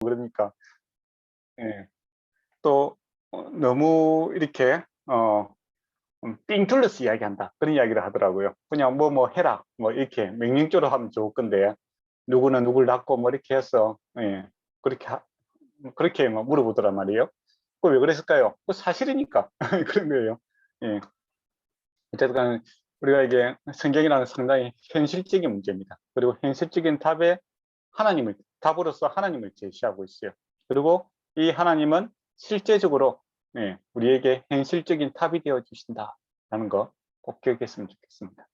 그러니까 예. 또 너무 이렇게 삥 둘러서 이야기한다 그런 이야기를 하더라고요. 그냥 뭐 해라 뭐 이렇게 명령조로 하면 좋을 건데 누구는 누굴 낳고 뭐 이렇게 해서 예. 그렇게 뭐 물어보더란 말이에요. 그 왜 그랬을까요? 그 사실이니까 그런 거예요. 예. 어쨌든 우리가 이게 성경이라는 상당히 현실적인 문제입니다. 그리고 현실적인 답으로서 하나님을 제시하고 있어요. 그리고 이 하나님은 실제적으로 우리에게 현실적인 답이 되어 주신다라는 거 꼭 기억했으면 좋겠습니다.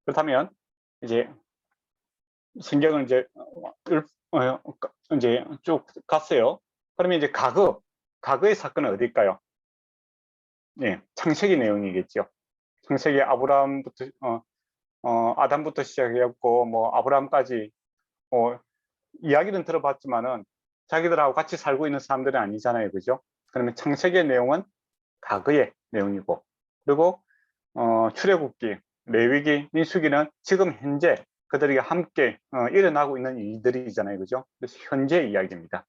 그렇다면 이제 성경을 이제 쭉 갔어요. 그러면 이제 과거의 사건은 어딜까요? 창세기 내용이겠죠. 창세기 아브라함부터 아담부터 시작해갖고 뭐 아브라함까지 이야기는 들어봤지만은 자기들하고 같이 살고 있는 사람들은 아니잖아요, 그죠? 그러면 창세기의 내용은 과거의 내용이고, 그리고 출애굽기, 레위기, 민수기는 지금 현재 그들이 함께 일어나고 있는 일들이잖아요, 그죠? 그래서 현재 이야기입니다.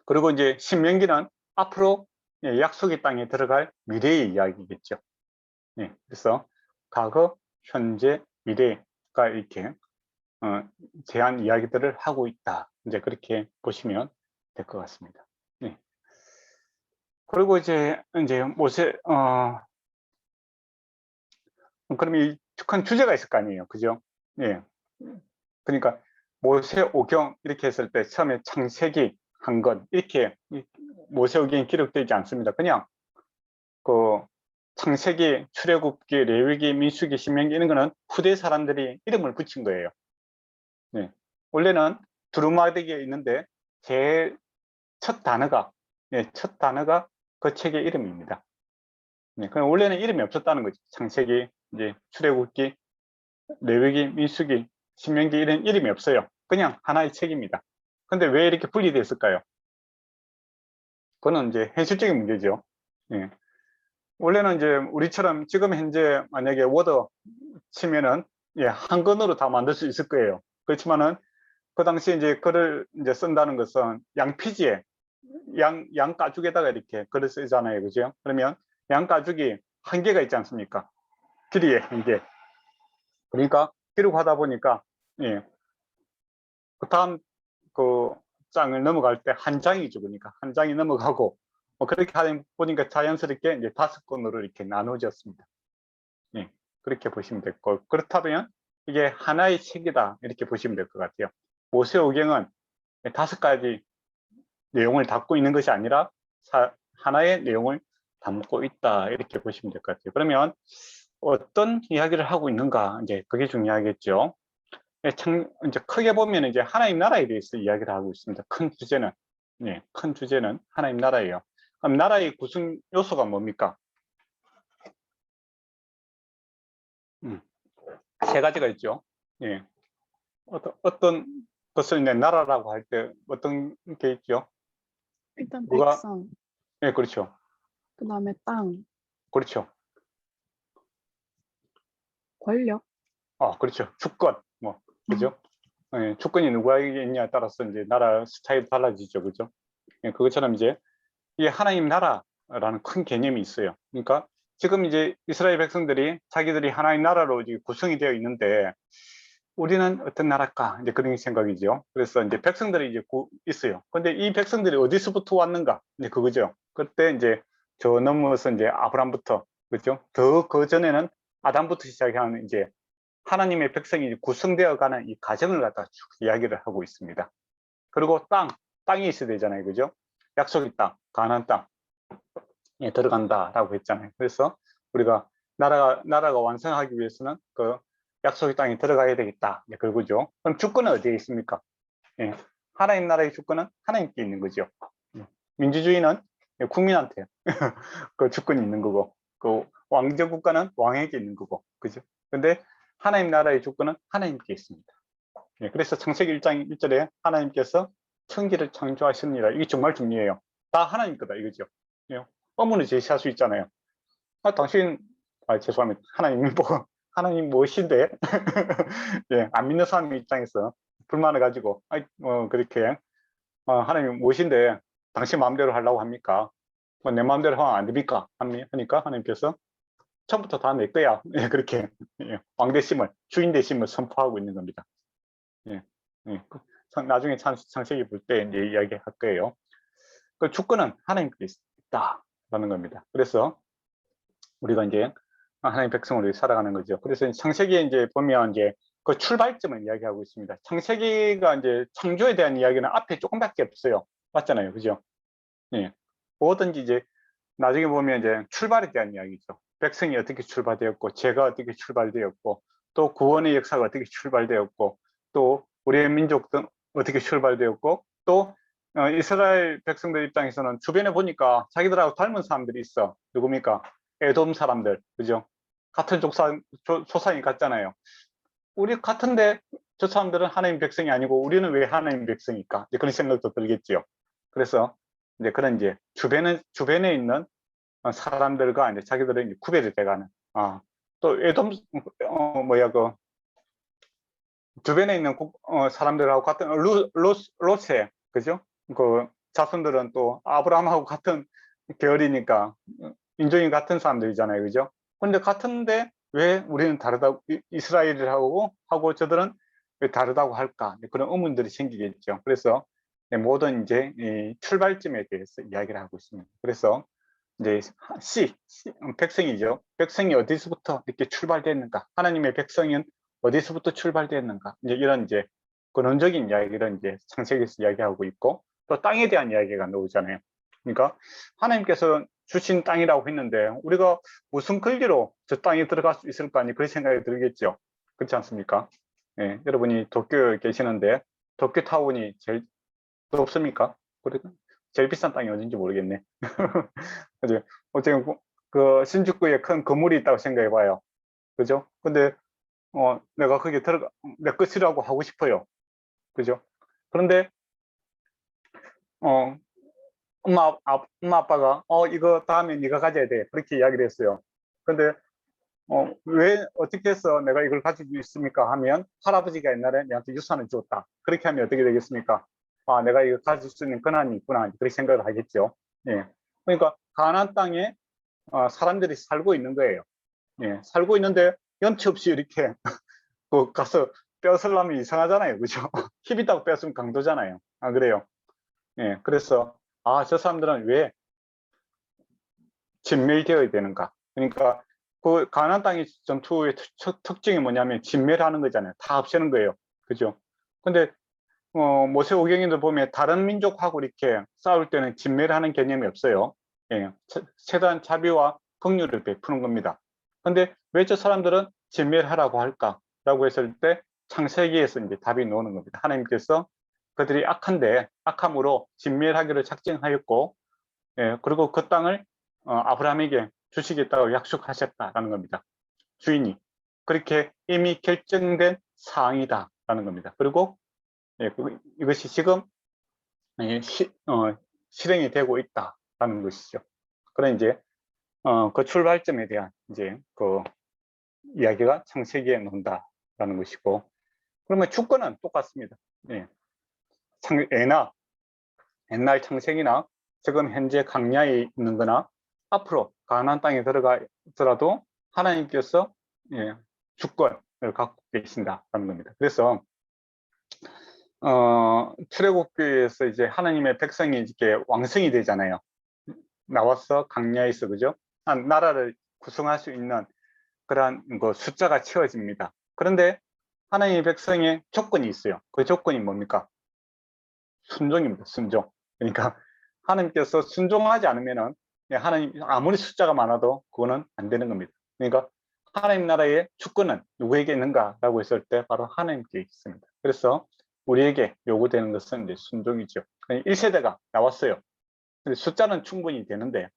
그리고 이제 신명기는 앞으로 약속의 땅에 들어갈 미래의 이야기겠죠. 그래서 과거, 현재, 미래가 이렇게 제한 이야기들을 하고 있다. 이제 그렇게 보시면 될 것 같습니다. 그리고 이제 모세 그럼 이 큰 주제가 있을 거 아니에요, 그죠? 그러니까 모세오경 이렇게 했을 때 처음에 창세기 한 건 이렇게 모세오경이 기록되지 않습니다. 그냥 그 창세기, 출애굽기, 레위기, 민수기, 신명기 이런 거는 후대 사람들이 이름을 붙인 거예요. 원래는 두루마기에 있는데 제일 첫 단어가 그 책의 이름입니다. 그럼 원래는 이름이 없었다는 거죠. 창세기, 이제 출애굽기, 레위기, 민수기, 신명기 이런 이름이 없어요. 그냥 하나의 책입니다. 근데 왜 이렇게 분리됐을까요? 그거는 이제 현실적인 문제죠. 원래는 이제 우리처럼 지금 현재 만약에 워드 치면은 한 권으로 다 만들 수 있을 거예요. 그렇지만은 그 당시에 이제 글을 이제 쓴다는 것은 양피지에 양 가죽에다가 이렇게 글을 쓰잖아요, 그죠? 그러면 양 가죽이 한계가 있지 않습니까? 길이에 한계. 그러니까 기록하다 보니까 그 다음 그 장을 넘어갈 때 한 장이죠, 그러니까 한 장이 넘어가고 그렇게 하다 보니까 자연스럽게 이제 5권으로 이렇게 나누어졌습니다. 그렇게 보시면 됐고, 그렇다면 이게 하나의 책이다 이렇게 보시면 될 것 같아요. 모세오경은 5가지 내용을 담고 있는 것이 아니라 하나의 내용을 담고 있다 이렇게 보시면 될 것 같아요. 그러면 어떤 이야기를 하고 있는가, 이제 그게 중요하겠죠. 이제 크게 보면 이제 하나님 나라에 대해서 이야기를 하고 있습니다. 큰 주제는 하나님 나라예요. 그럼 나라의 구성 요소가 뭡니까? 3가지가 있죠. 어떤 것을 이제 나라라고 할 때 어떤 게 있죠? 일단 누가? 백성, 그렇죠. 그 다음에 땅, 그렇죠. 권력. 그렇죠. 주권, 그죠? 주권이 누구에게 있냐에 따라서 이제 나라 스타일이 달라지죠, 그죠? 그것처럼 이제 이게 하나님 나라라는 큰 개념이 있어요. 그러니까 지금 이제 이스라엘 백성들이 자기들이 하나님 나라로 이제 구성이 되어 있는데 우리는 어떤 나라일까? 이제 그런 생각이죠. 그래서 이제 백성들이 이제 있어요. 근데 이 백성들이 어디서부터 왔는가? 이제 그거죠. 그때 이제 저 넘어서 이제 아브람부터, 그죠? 더 그 전에는 아담부터 시작하는 이제 하나님의 백성이 구성되어 가는 이 과정을 갖다 쭉 이야기를 하고 있습니다. 그리고 땅이 있어야 되잖아요, 그죠? 약속의 땅, 가나안 땅에 들어간다라고 했잖아요. 그래서 우리가 나라가 완성하기 위해서는 그 약속의 땅에 들어가야 되겠다. 그거죠. 그럼 주권은 어디에 있습니까? 하나님 나라의 주권은 하나님께 있는 거죠. 민주주의는 국민한테 그 주권이 있는 거고, 그 왕정 국가는 왕에게 있는 거고, 그죠? 근데 하나님 나라의 주권은 하나님께 있습니다. 그래서 창세기 1장 1절에 하나님께서 천지를 창조하십니다. 이게 정말 중요해요. 다 하나님 거다 이거죠. 의문을 제시할 수 있잖아요. 죄송합니다. 하나님 무엇인데? 안 믿는 사람 입장에서 불만을 가지고 그렇게 하나님이 무엇인데 당신 마음대로 하려고 합니까? 뭐 내 마음대로 하면 안 됩니까? 하니까 하나님께서 처음부터 다 내 거야. 예, 그렇게 왕대심을 주인대심을 선포하고 있는 겁니다. 예, 예. 나중에 창세기 볼 때 이제 이야기할 거예요. 그 주권은 하나님께 있다라는 겁니다. 그래서 우리가 이제 하나님 백성으로 살아가는 거죠. 그래서 창세기에 이제 보면 이제 그 출발점을 이야기하고 있습니다. 창세기가 이제 창조에 대한 이야기는 앞에 조금밖에 없어요. 맞잖아요, 그죠? 예. 뭐든지 이제 나중에 보면 이제 출발에 대한 이야기죠. 백성이 어떻게 출발되었고, 죄가 어떻게 출발되었고, 또 구원의 역사가 어떻게 출발되었고, 또 우리의 민족도 어떻게 출발되었고, 또 이스라엘 백성들 입장에서는 주변에 보니까 자기들하고 닮은 사람들이 있어. 누굽니까? 에돔 사람들, 그죠? 같은 조상이 같잖아요. 우리 같은데 저 사람들은 하나님 백성이 아니고 우리는 왜 하나님 백성일까? 이제 그런 생각도 들겠지요. 그래서 이제 그런 이제 주변에 있는 사람들과 이제 자기들은 이제 구별이 돼가는. 또 에돔 그 주변에 있는 사람들하고 같은 롯의 그죠? 그 자손들은 또 아브라함하고 같은 계열이니까 인종이 같은 사람들이잖아요, 그죠? 근데 같은데 왜 우리는 다르다고 이스라엘하고 저들은 왜 다르다고 할까? 그런 의문들이 생기겠죠. 그래서 모든 이제 이 출발점에 대해서 이야기를 하고 있습니다. 그래서 이제 백성이죠. 백성이 어디서부터 이렇게 출발됐는가? 하나님의 백성은 어디서부터 출발됐는가? 이제 이런 이제 근원적인 이야기를 이제 창세기에서 이야기하고 있고, 또 땅에 대한 이야기가 나오잖아요. 그러니까 하나님께서 주신 땅이라고 했는데 우리가 무슨 권리로 저 땅에 들어갈 수 있을까? 그런 생각이 들겠죠. 그렇지 않습니까? 예, 여러분이 도쿄에 계시는데 도쿄타운이 제일 높습니까? 제일 비싼 땅이 어딘지 모르겠네. 그죠? 어쨌든 그 신주쿠에 큰 건물이 있다고 생각해 봐요. 그죠? 근데 내가 거기에 내 것이라고 하고 싶어요. 그죠? 그런데 어 엄마 아빠가 이거 다음에 네가 가져야 돼. 그렇게 이야기를 했어요. 근데 왜 어떻게 해서 내가 이걸 가지고 있습니까? 하면 할아버지가 옛날에 내한테 유산을 줬다. 그렇게 하면 어떻게 되겠습니까? 내가 이거 가질 수 있는 권한이 있구나. 그렇게 생각을 하겠죠. 예. 그러니까 가나안 땅에 사람들이 살고 있는 거예요. 예. 살고 있는데 연체 없이 이렇게 가서 뺏으려면 이상하잖아요. 그죠? 힘 있다고 뺏으면 강도잖아요. 그래요? 예. 그래서 저 사람들은 왜 진멸되어야 되는가? 그러니까 그 가나안 땅의 전투의 특징이 뭐냐면 진멸하는 거잖아요. 다 없애는 거예요. 그죠? 근데 모세오경에도 보면 다른 민족하고 이렇게 싸울 때는 진멸하는 개념이 없어요. 예, 최대한 자비와 긍휼을 베푸는 겁니다. 근데 왜 저 사람들은 진멸하라고 할까라고 했을 때 창세기에서 이제 답이 나오는 겁니다. 하나님께서 그들이 악함으로 진멸하기를 작정하였고, 예, 그리고 그 땅을 아브라함에게 주시겠다고 약속하셨다라는 겁니다. 주인이 그렇게 이미 결정된 사항이다라는 겁니다. 그리고 이것이 지금 실행이 되고 있다라는 것이죠. 그런 이제 그 출발점에 대한 이제 그 이야기가 창세기에 나온다라는 것이고, 그러면 주권은 똑같습니다. 예. 옛날 창세기나 지금 현재 강야에 있는 거나 앞으로 가나안 땅에 들어가더라도 하나님께서 주권을 갖고 계신다라는 겁니다. 그래서 출애굽기에서 이제 하나님의 백성이 이렇게 왕성이 되잖아요. 나와서 강야에서, 그죠? 나라를 구성할 수 있는 그러한 숫자가 채워집니다. 그런데 하나님의 백성의 조건이 있어요. 그 조건이 뭡니까? 순종입니다. 순종. 그러니까 하나님께서 순종하지 않으면은 하나님 아무리 숫자가 많아도 그거는 안 되는 겁니다. 그러니까 하나님 나라의 주권은 누구에게 있는가라고 했을 때 바로 하나님께 있습니다. 그래서 우리에게 요구되는 것은 이제 순종이죠. 1세대가 나왔어요. 근데 숫자는 충분히 되는데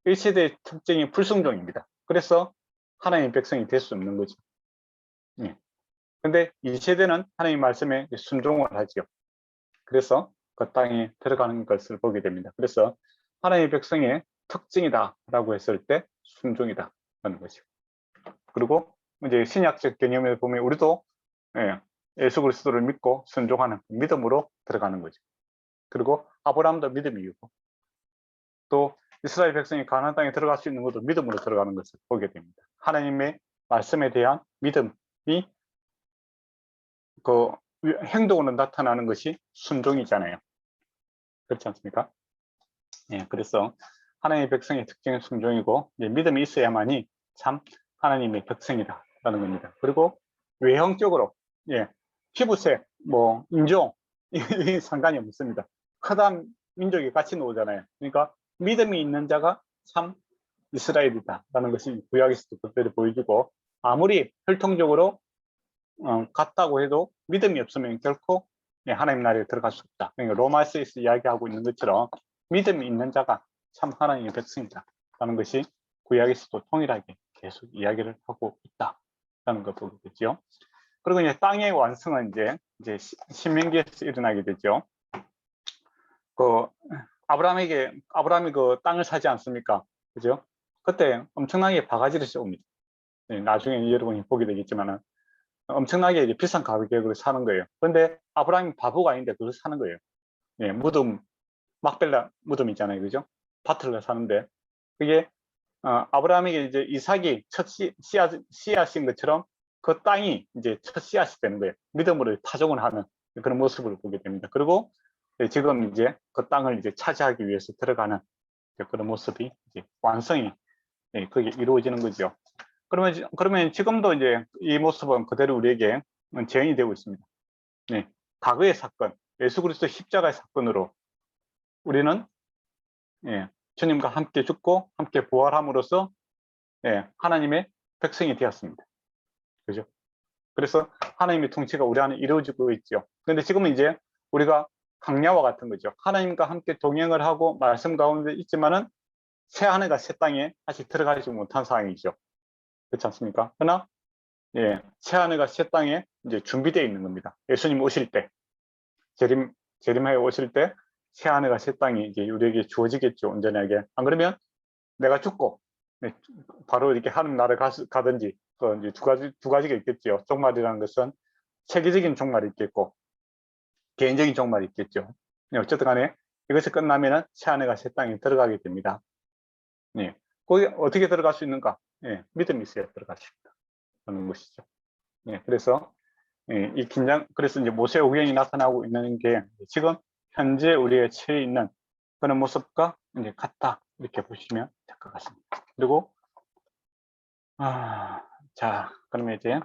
1세대의 특징이 불순종입니다. 그래서 하나님 백성이 될 수 없는 거죠. 예. 근데 2세대는 하나님 말씀에 순종을 하죠. 그래서 그 땅에 들어가는 것을 보게 됩니다. 그래서 하나님의 백성의 특징이다라고 했을 때 순종이다라는 것이고, 그리고 이제 신약적 개념을 보면 우리도 예수 그리스도를 믿고 순종하는 믿음으로 들어가는 거죠. 그리고 아브라함도 믿음이고 또 이스라엘 백성이 가나안 땅에 들어갈 수 있는 것도 믿음으로 들어가는 것을 보게 됩니다. 하나님의 말씀에 대한 믿음이 그 행동으로 나타나는 것이 순종이잖아요. 그렇지 않습니까? 예, 그래서 하나님의 백성의 특징은 순종이고 믿음이 있어야만이 참 하나님의 백성이다라는 겁니다. 그리고 외형적으로 예, 피부색, 뭐 인종 이 상관이 없습니다. 크다 민족이 같이 나오잖아요. 그러니까 믿음이 있는 자가 참 이스라엘이다라는 것이 구약에서도 그대로 보여주고 아무리 혈통적으로 같다고 해도 믿음이 없으면 결코 하나님 나라에 들어갈 수 없다. 그러니까 로마서에서 이야기하고 있는 것처럼 믿음이 있는 자가 참 하나님의 백성이다라는 것이 구약에서도 통일하게 계속 이야기를 하고 있다라는 걸 보게 되죠. 그리고 이제 땅의 완성은 이제 신명기에서 일어나게 되죠. 그 아브라함이 그 땅을 사지 않습니까? 그죠? 그때 엄청나게 바가지를 씌웁니다. 나중에 여러분이 보게 되겠지만은 엄청나게 이제 비싼 가격으로 사는 거예요. 그런데 아브라함이 바보가 아닌데 그걸 사는 거예요. 예, 무덤, 막벨라 무덤 있잖아요. 그죠? 밭을 사는데 그게 아브라함에게 이제 이삭이 첫 씨앗인 것처럼 그 땅이 이제 첫 씨앗이 되는 거예요. 믿음으로 파종을 하는 그런 모습을 보게 됩니다. 그리고 지금 이제 그 땅을 이제 차지하기 위해서 들어가는 그런 모습이 이제 완성이 그게 이루어지는 거죠. 그러면 지금도 이제 이 모습은 그대로 우리에게 재현이 되고 있습니다. 네, 과거의 사건, 예수 그리스도 십자가의 사건으로 우리는 주님과 함께 죽고 함께 부활함으로써 하나님의 백성이 되었습니다. 그죠? 그래서 하나님의 통치가 우리 안에 이루어지고 있죠. 그런데 지금은 이제 우리가 강야와 같은 거죠. 하나님과 함께 동행을 하고 말씀 가운데 있지만은 새 하늘과 새 땅에 아직 들어가지 못한 상황이죠. 그렇지 않습니까? 그러나 새 하늘과 새 땅에 이제 준비되어 있는 겁니다. 예수님 오실 때, 재림하여 오실 때 새 하늘과 새 땅이 이제 우리에게 주어지겠죠. 온전하게. 안 그러면 내가 죽고 바로 이렇게 하늘 나라를 가든지 이제 두 가지가 있겠죠. 종말이라는 것은 세계적인 종말이 있겠고 개인적인 종말이 있겠죠. 어쨌든 간에 이것이 끝나면은 새 하늘과 새 땅에 들어가게 됩니다. 거기 어떻게 들어갈 수 있는가? 믿음이 있어야 들어갈 수 있다는 것이죠. 그래서 그래서 이제 모세 오경이 나타나고 있는 게 지금 현재 우리의 처해 있는 그런 모습과 이제 같다 이렇게 보시면 될 것 같습니다. 그리고 자 그러면 이제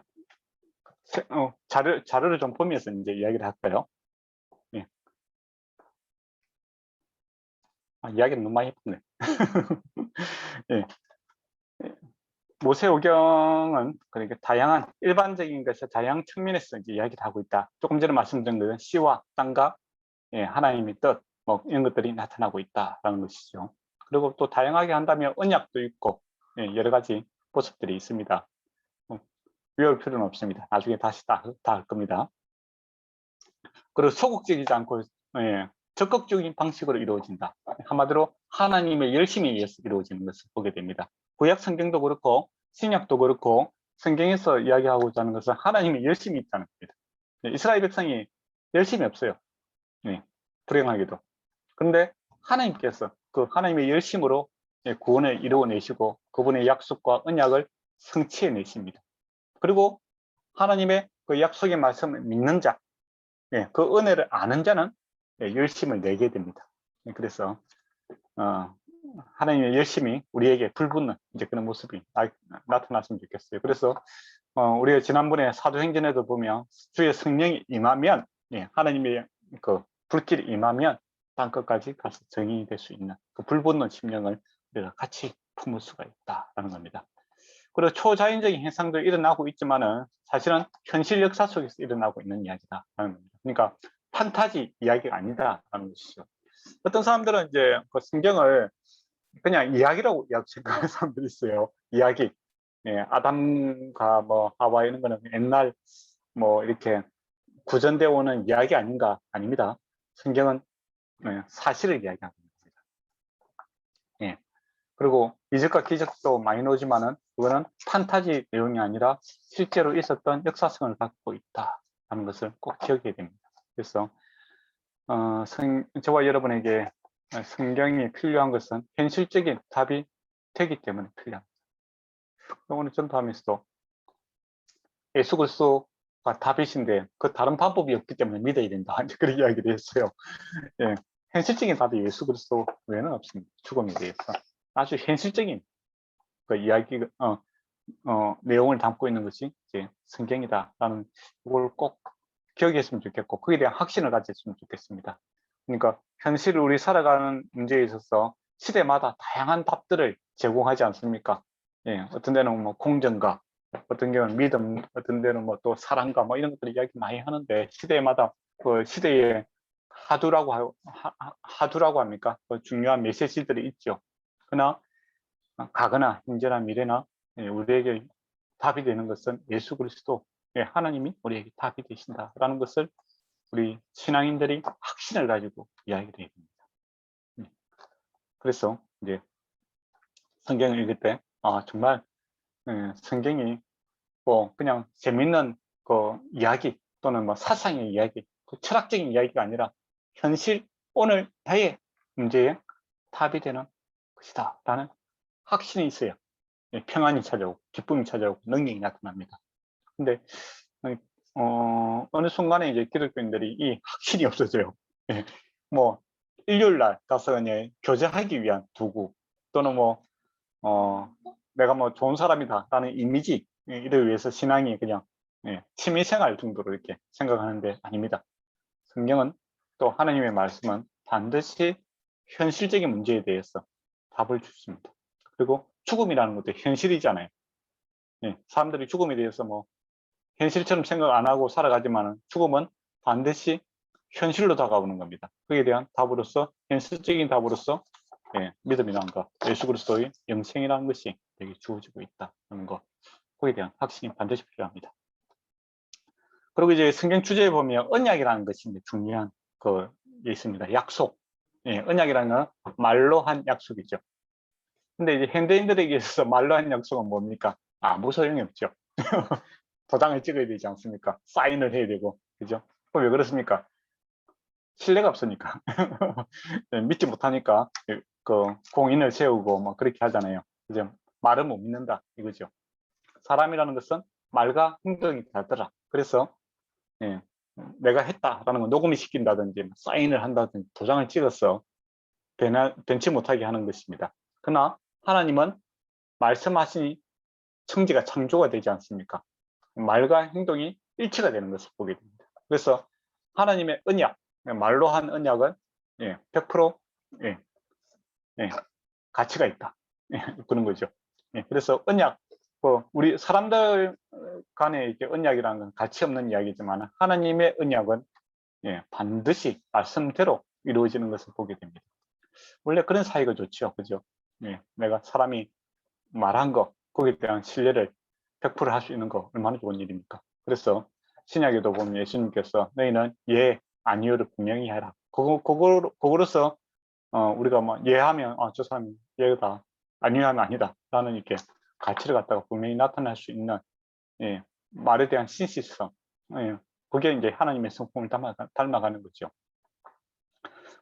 자료를 좀 보면서 이제 이야기를 할까요? 이야기는 너무 많이 했네. 모세오경은 그러니까 다양한 일반적인 것이 다양한 측면에서 이제 이야기를 하고 있다. 조금 전에 말씀드린 것은 시와 땅과 하나님의 뜻, 뭐 이런 것들이 나타나고 있다라는 것이죠. 그리고 또 다양하게 한다면 언약도 있고 여러 가지 모습들이 있습니다. 외울 필요는 없습니다. 나중에 다시 다 할 겁니다. 그리고 소극적이지 않고 적극적인 방식으로 이루어진다. 한마디로 하나님의 열심에 의해서 이루어지는 것을 보게 됩니다. 구약 성경도 그렇고 신약도 그렇고 성경에서 이야기하고자 하는 것은 하나님의 열심이 있다는 겁니다. 이스라엘 백성이 열심이 없어요. 불행하게도. 그런데 하나님께서 그 하나님의 열심으로 구원을 이루어내시고 그분의 약속과 언약을 성취해내십니다. 그리고 하나님의 그 약속의 말씀을 믿는 자, 그 은혜를 아는 자는 열심을 내게 됩니다. 그래서 하나님의 열심이 우리에게 불붙는 이제 그런 모습이 나타났으면 좋겠어요. 그래서 우리가 지난번에 사도행전에도 보면 주의 성령이 임하면 하나님의 그 불길이 임하면 땅끝까지 가서 정인이 될 수 있는 그 불붙는 심령을 우리가 같이 품을 수가 있다라는 겁니다. 그리고 초자연적인 현상도 일어나고 있지만은 사실은 현실 역사 속에서 일어나고 있는 이야기다라는 겁니다. 그러니까 판타지 이야기가 아니다라는 것이죠. 어떤 사람들은 이제 그 성경을 그냥 이야기라고 생각하는 사람들이 있어요. 이야기. 아담과 뭐 하와 이런 거는 옛날 뭐 이렇게 구전되어 오는 이야기 아닌가? 아닙니다. 성경은 사실을 이야기하는 겁니다. 그리고 이적과 기적도 많이 나오지만은 그거는 판타지 내용이 아니라 실제로 있었던 역사성을 갖고 있다. 하는 것을 꼭 기억해야 됩니다. 그래서 저와 여러분에게 성경이 필요한 것은 현실적인 답이 되기 때문에 필요합니다. 오늘 전도하면서도 예수 그리스도가 답이신데 그 다른 방법이 없기 때문에 믿어야 된다. 그런 이야기를 했어요. 예, 현실적인 답이 예수 그리스도 외에는 없습니다. 죽음에 대해서 아주 현실적인 그 이야기 내용을 담고 있는 것이 이제 성경이다라는 걸 꼭 기억했으면 좋겠고 거기에 대한 확신을 가졌으면 좋겠습니다. 그러니까 현실 우리 살아가는 문제에 있어서 시대마다 다양한 답들을 제공하지 않습니까? 예, 어떤 데는 뭐 공정과, 어떤 경우는 믿음, 어떤 데는 뭐 또 사랑과 뭐 이런 것들 이야기 많이 하는데 시대마다 그 시대의 하두라고 합니까? 그 중요한 메시지들이 있죠. 그러나 가거나 현재나 미래나 우리에게 답이 되는 것은 예수 그리스도, 하나님이 우리에게 답이 되신다라는 것을 우리 신앙인들이 확신을 가지고 이야기를 해야 됩니다. 그래서 이제 성경을 읽을 때 정말 성경이 뭐 그냥 재밌는 그 이야기 또는 뭐 사상의 이야기, 그 철학적인 이야기가 아니라 현실 오늘 나의 문제에 답이 되는 것이다라는 확신이 있어야 평안이 찾아오고 기쁨이 찾아오고 능력이 나타납니다. 근데 어느 순간에 이제 기독교인들이 이 확신이 없어져요. 뭐 일요일 날 가서 그냥 교제하기 위한 도구 또는 뭐 내가 뭐 좋은 사람이다라는 이미지 이를 위해서 신앙이 그냥 취미생활 정도로 이렇게 생각하는데 아닙니다. 성경은 또 하나님의 말씀은 반드시 현실적인 문제에 대해서 답을 주십니다. 그리고 죽음이라는 것도 현실이잖아요. 사람들이 죽음에 대해서 뭐 현실처럼 생각 안 하고 살아가지만 죽음은 반드시 현실로 다가오는 겁니다. 그에 대한 답으로서 현실적인 답으로서 믿음이라는 것, 예수 그리스도의 영생이라는 것이 여기 주어지고 있다는 것, 거기에 대한 확신이 반드시 필요합니다. 그리고 이제 성경 주제에 보면 언약이라는 것이 이제 중요한 게 있습니다. 약속. 언약이라는 건 말로 한 약속이죠. 근데 이제 현대인들에게 있어서 말로 한 약속은 뭡니까? 아무 소용이 없죠. 도장을 찍어야 되지 않습니까? 사인을 해야 되고, 그죠? 왜 그렇습니까? 신뢰가 없으니까. 믿지 못하니까 그 공인을 세우고 뭐 그렇게 하잖아요. 그죠? 말은 못 믿는다 이거죠. 사람이라는 것은 말과 행동이 다르더라. 그래서 내가 했다라는 거 녹음을 시킨다든지 사인을 한다든지 도장을 찍어서 변치 못하게 하는 것입니다. 그러나 하나님은 말씀하신 천지가 창조가 되지 않습니까? 말과 행동이 일치가 되는 것을 보게 됩니다. 그래서 하나님의 언약, 말로 한 언약은 100% 가치가 있다. 그런 거죠. 그래서 언약, 우리 사람들 간의 이렇게 언약이라는 건 가치 없는 이야기지만 하나님의 언약은 반드시 말씀대로 이루어지는 것을 보게 됩니다. 원래 그런 사이가 좋죠. 그죠? 내가 사람이 말한 거, 거기에 대한 신뢰를 100% 할 수 있는 거 얼마나 좋은 일입니까? 그래서 신약에도 보면 예수님께서 너희는 예, 아니요를 분명히 해라. 그거로서 우리가 뭐 예하면 저 사람이 예다, 아니하면 아니다 라는 이렇게 가치를 갖다가 분명히 나타낼 수 있는 말에 대한 신실성, 그게 이제 하나님의 성품을 닮아가는 거죠.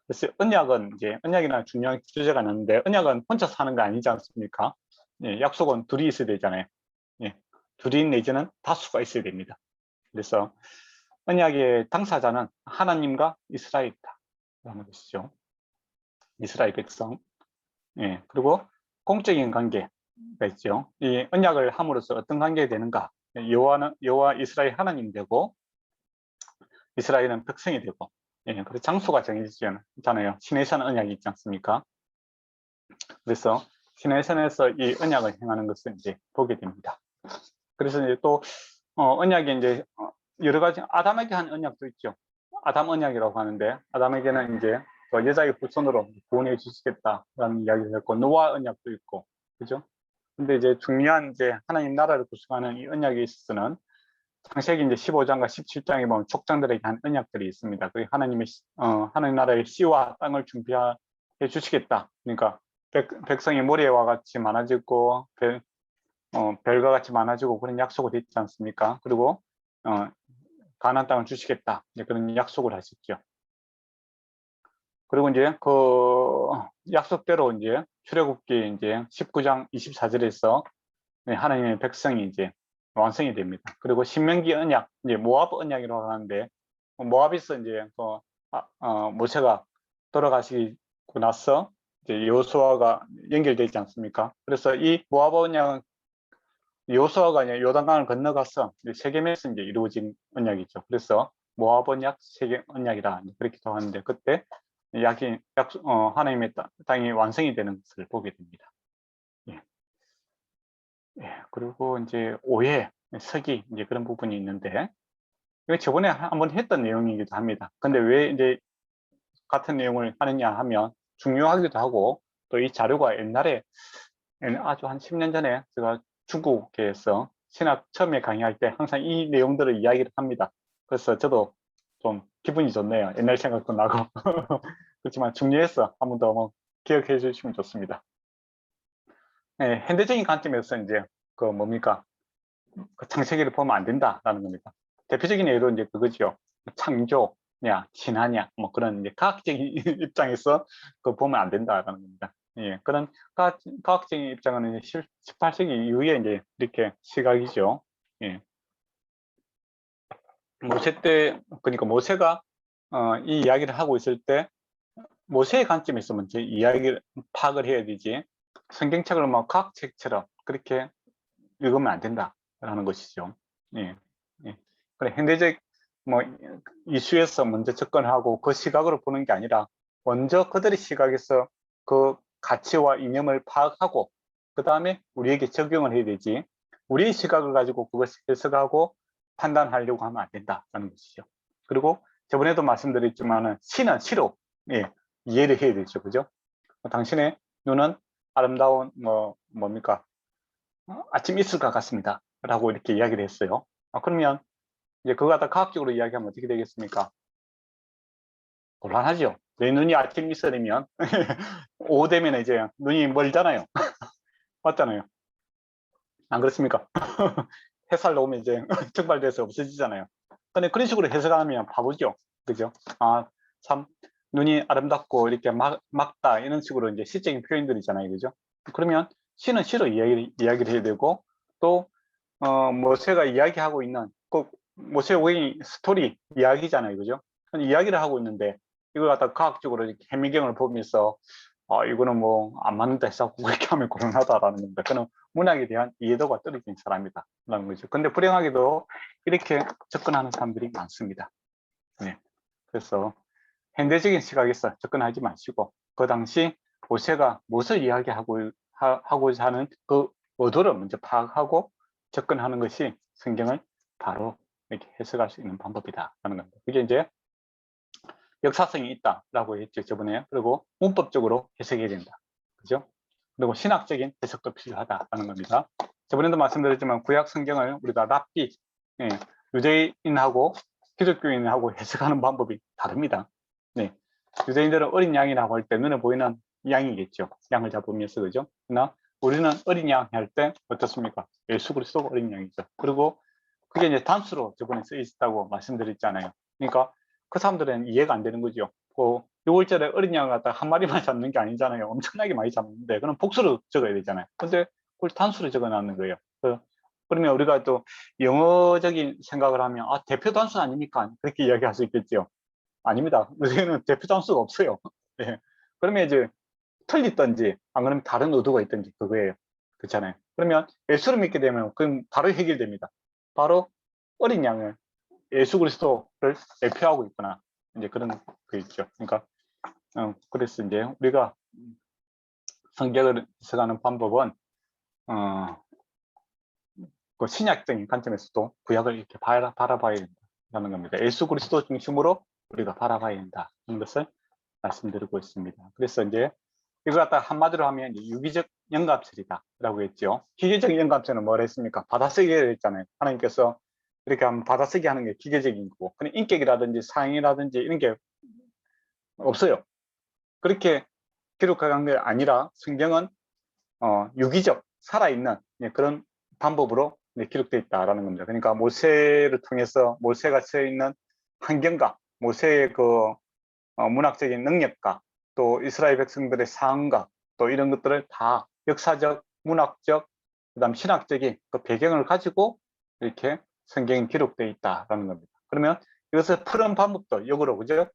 그래서 언약이라는 중요한 주제가 있는데 언약은 혼자 사는 거 아니지 않습니까? 약속은 둘이 있어야 되잖아요. 둘이 내지는 다수가 있어야 됩니다. 그래서 언약의 당사자는 하나님과 이스라엘이다라는 것이죠. 이스라엘 백성. 그리고 공적인 관계가 있죠. 이 언약을 함으로써 어떤 관계가 되는가? 여호와 이스라엘 하나님 되고 이스라엘은 백성이 되고, 그리고 장소가 정해지잖아요. 시내산 언약이 있지 않습니까? 그래서 시내산에서 이 언약을 행하는 것을 이제 보게 됩니다. 그래서 이제 또 언약이 이제 여러 가지 아담에게 한 언약도 있죠. 아담 언약이라고 하는데 아담에게는 이제 여자의 후손으로 구원해 주시겠다라는 이야기를 했고 노아 언약도 있고, 그죠? 근데 이제 중요한 이제 하나님 나라를 구성하는 이 언약에 있어서는 창세기 이제 15장과 17장에 보면 족장들에게 한 언약들이 있습니다. 그 하나님의 하나님 나라의 씨와 땅을 준비해 주시겠다. 그러니까 백성이 모래와 같이 많아지고 별과 같이 많아지고 그런 약속을 했지 않습니까? 그리고 가나안 땅을 주시겠다. 이제 그런 약속을 하셨죠. 그리고 이제 그 약속대로 이제 출애굽기 이제 19장 24절에서 하나님의 백성이 이제 완성이 됩니다. 그리고 신명기 언약, 이제 모압 언약이라고 하는데, 모압에서 이제 모세가 돌아가시고 나서 이제 여호수아가 연결되어 있지 않습니까? 그래서 이 모압 언약은 여호수아가 이제 요단강을 건너가서 이제 세겜에서 이제 이루어진 언약이죠. 그래서 모압 언약, 세겜 언약이라 그렇게도 하는데, 그때 하나님의 땅이 완성이 되는 것을 보게 됩니다. 예. 예, 그리고 이제 오해, 서기, 이제 그런 부분이 있는데, 이거 저번에 한번 했던 내용이기도 합니다. 근데 왜 이제 같은 내용을 하느냐 하면 중요하기도 하고, 또 이 자료가 옛날에 아주 한 10년 전에 제가 중국에서 신학 처음에 강의할 때 항상 이 내용들을 이야기를 합니다. 그래서 저도 좀 기분이 좋네요. 옛날 생각도 나고. 그렇지만 중요해서 한 번 더 기억해 주시면 좋습니다. 네, 현대적인 관점에서 이제 그 뭡니까? 그 창세기를 보면 안 된다라는 겁니다. 대표적인 예로 이제 그거죠. 창조냐, 진화냐, 뭐 그런 이제 과학적인 입장에서 그 보면 안 된다라는 겁니다. 예, 그런 과학적인 입장은 이제 18세기 이후에 이제 이렇게 시각이죠. 예. 모세 때, 그러니까 모세가 이 이야기를 하고 있을 때 모세의 관점에서 먼저 이야기를 파악을 해야 되지, 성경책을 뭐 과학책처럼 그렇게 읽으면 안 된다라는 것이죠. 예. 예. 그래, 현대적 뭐 이슈에서 먼저 접근하고 그 시각으로 보는 게 아니라 먼저 그들의 시각에서 그 가치와 이념을 파악하고 그 다음에 우리에게 적용을 해야 되지, 우리의 시각을 가지고 그것을 해석하고 판단하려고 하면 안 된다는 것이죠. 그리고 저번에도 말씀드렸지만은 신은 시로, 예, 이해를 해야 되죠. 그죠? 당신의 눈은 아름다운 뭡니까? 아침 이슬과 같습니다. 라고 이렇게 이야기를 했어요. 그러면 이제 그거 갖다 과학적으로 이야기하면 어떻게 되겠습니까? 곤란하죠. 내 눈이 아침 이슬이면 오후 되면 이제 눈이 멀잖아요. 맞잖아요. 안 그렇습니까? 햇살로 오면 이제 적발돼서 없어지잖아요. 근데 그런 식으로 해석하면 바보죠. 그죠? 참 눈이 아름답고 이렇게 막다 이런 식으로 이제 시적인 표현들이잖아요. 그죠? 그러면 시는 시로 이야기를 해야 되고, 또 모세가 이야기하고 있는 꼭 모세 오인 스토리 이야기잖아요. 그죠? 이야기를 하고 있는데 이걸 갖다 과학적으로 이렇게 현미경을 보면서 이거는 뭐 안 맞는다 해서 그렇게 하면 곤란하다라는 겁니다. 그는 문학에 대한 이해도가 떨어진 사람이다라는 거죠. 근데 불행하게도 이렇게 접근하는 사람들이 많습니다. 네. 그래서 현대적인 시각에서 접근하지 마시고 그 당시 모세가 무엇을 이야기하고자 하는 그 의도를 먼저 파악하고 접근하는 것이 성경을 바로 이렇게 해석할 수 있는 방법이다라는 겁니다. 그게 이제 역사성이 있다라고 했죠, 저번에. 그리고 문법적으로 해석해야 된다. 그죠? 그리고 신학적인 해석도 필요하다라는 겁니다. 저번에도 말씀드렸지만 구약 성경을 우리가 랍비, 예, 유대인하고 기독교인하고 해석하는 방법이 다릅니다. 네. 유대인들은 어린 양이라고 할 때 눈에 보이는 양이겠죠. 양을 잡으면서, 그죠? 그러나 우리는 어린 양 할 때 어떻습니까? 예수 그리스도가 어린 양이죠. 그리고 그게 이제 단수로 저번에 써 있다고 말씀드렸잖아요. 그러니까 그 사람들은 이해가 안 되는 거죠. 6월절에 어린 양을 갖다가 한 마리만 잡는 게 아니잖아요. 엄청나게 많이 잡는데, 그럼 복수로 적어야 되잖아요. 근데 그걸 단수로 적어 놨는 거예요. 그러면 우리가 또 영어적인 생각을 하면, 대표 단수 아닙니까? 그렇게 이야기할 수 있겠죠. 아닙니다. 여기는 대표 단수가 없어요. 네. 그러면 이제 틀리든지, 안 그러면 다른 의도가 있든지 그거예요. 그렇잖아요. 그러면 예수를 믿게 되면 그럼 바로 해결됩니다. 바로 어린 양을, 예수 그리스도를 대표하고 있구나. 이제 그런 거 있죠. 그러니까 그래서 이제 우리가 성경을 해석하는 방법은 그 신약적인 관점에서도 구약을 이렇게 바라봐야 된다는 겁니다. 예수 그리스도 중심으로 우리가 바라봐야 된다는 것을 말씀드리고 있습니다. 그래서 이제 이걸 갖다 한마디로 하면 이제 유기적 영감설이다라고 했죠. 기계적 영감설은 뭐라 했습니까? 받아쓰기를 했잖아요. 하나님께서 이렇게 하면 받아쓰기 하는 게 기계적인 거고, 근데 인격이라든지 사랑이라든지 이런 게 없어요. 그렇게 기록한 게 아니라 성경은 유기적, 살아있는 그런 방법으로 기록되어 있다라는 겁니다. 그러니까 모세를 통해서 모세가 처해 있는 환경과 모세의 그 문학적인 능력과 또 이스라엘 백성들의 상황과 또 이런 것들을 다 역사적, 문학적, 그다음 신학적인 그 배경을 가지고 이렇게 성경이 기록되어 있다라는 겁니다. 그러면 이것을 푸는 방법도 역으로, 그죠?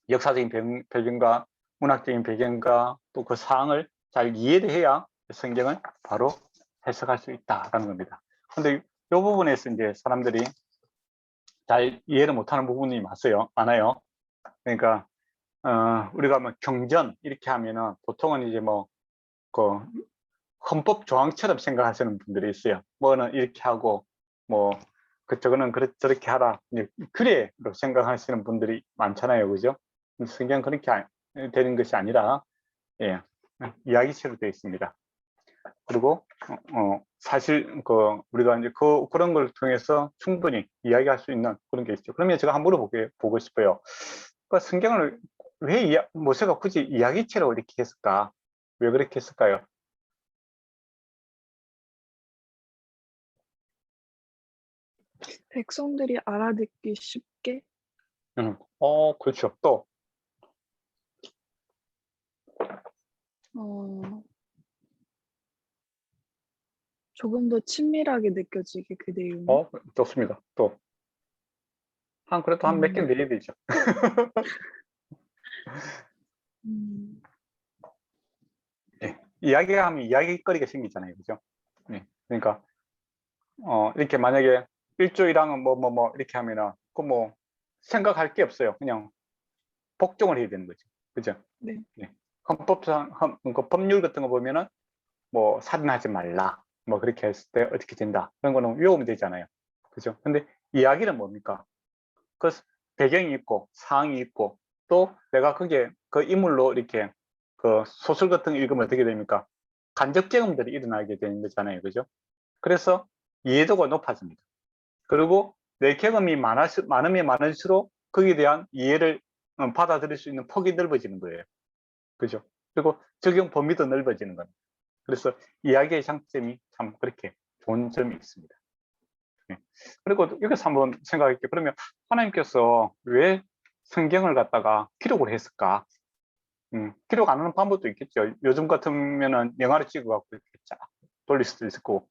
역사적인 배경과 문학적인 배경과 또 그 사항을 잘 이해를 해야 성경을 바로 해석할 수 있다라는 겁니다. 근데 이 부분에서 이제 사람들이 잘 이해를 못하는 부분이 많아요. 그러니까 우리가 뭐 경전 이렇게 하면은 보통은 이제 뭐 그 헌법 조항처럼 생각하시는 분들이 있어요. 뭐는 이렇게 하고 뭐 그쪽은 저렇게 하라, 규례로 생각하시는 분들이 많잖아요, 그죠? 성경 그렇게 되는 것이 아니라, 예, 이야기처럼 되어 있습니다. 그리고 사실 우리가 이제 그런 걸 통해서 충분히 이야기할 수 있는 그런 게 있죠. 그러면 제가 한번 물어보고 싶어요. 그 성경을 왜 모세가 굳이 이야기체로 이렇게 했을까? 왜 그렇게 했을까요? 백성들이 알아듣기 쉽게. 그렇죠. 또 어, 조금 더 친밀하게 느껴지게 그 내용이. 좋습니다. 또 그래도 한 몇 개 음, 내야 되죠. 음, 예. 이야기하면 이야기거리가 생기잖아요, 그죠? 예. 그러니까 이렇게 만약에 1조 1항은 뭐 이렇게 하면은 그 뭐 생각할 게 없어요. 그냥 복종을 해야 되는 거죠. 그죠? 네. 예. 그 법률 같은 거 보면은 뭐 살인하지 말라, 뭐 그렇게 했을 때 어떻게 된다, 그런 거는 외우면 되잖아요. 그죠? 근데 이야기는 뭡니까? 그 배경이 있고 상황이 있고 또 내가 그게 그 인물로 이렇게 그 소설 같은 거 읽으면 어떻게 됩니까? 간접 경험들이 일어나게 되는 거잖아요, 그죠? 그래서 이해도가 높아집니다. 그리고 내 경험이 많으면 많을수록 거기에 대한 이해를 받아들일 수 있는 폭이 넓어지는 거예요, 그죠? 그리고 적용 범위도 넓어지는 겁니다. 그래서 이야기의 장점이 참 그렇게 좋은 점이 있습니다. 네. 그리고 여기서 한번 생각할게요. 그러면 하나님께서 왜 성경을 갖다가 기록을 했을까? 기록 안 하는 방법도 있겠죠. 요즘 같으면은 영화를 찍어갖고 이렇게 쫙 돌릴 수도 있을 거고,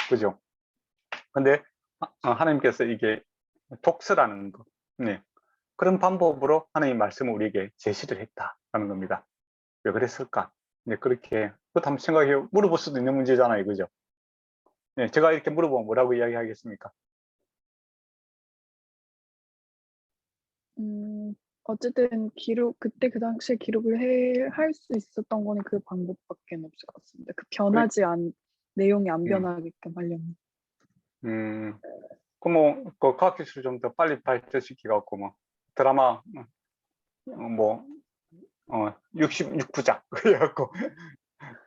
그죠? 근데 하나님께서 이게 독서라는 거, 네. 그런 방법으로 하나님 말씀을 우리에게 제시를 했다라는 겁니다. 왜 그랬을까? 네, 그렇게 그것도 한번 생각해 물어볼 수도 있는 문제잖아요, 그죠? 네, 제가 이렇게 물어보면 뭐라고 이야기하겠습니까? 어쨌든 그때 그 당시에 기록을 할 수 있었던 거는 그 방법밖에 없을 것 같습니다. 내용이 안 음, 변하게끔 하려면. 음, 그 과학기술 좀 더 빨리 발전시켜갖고, 드라마, 66부작, 그래갖고,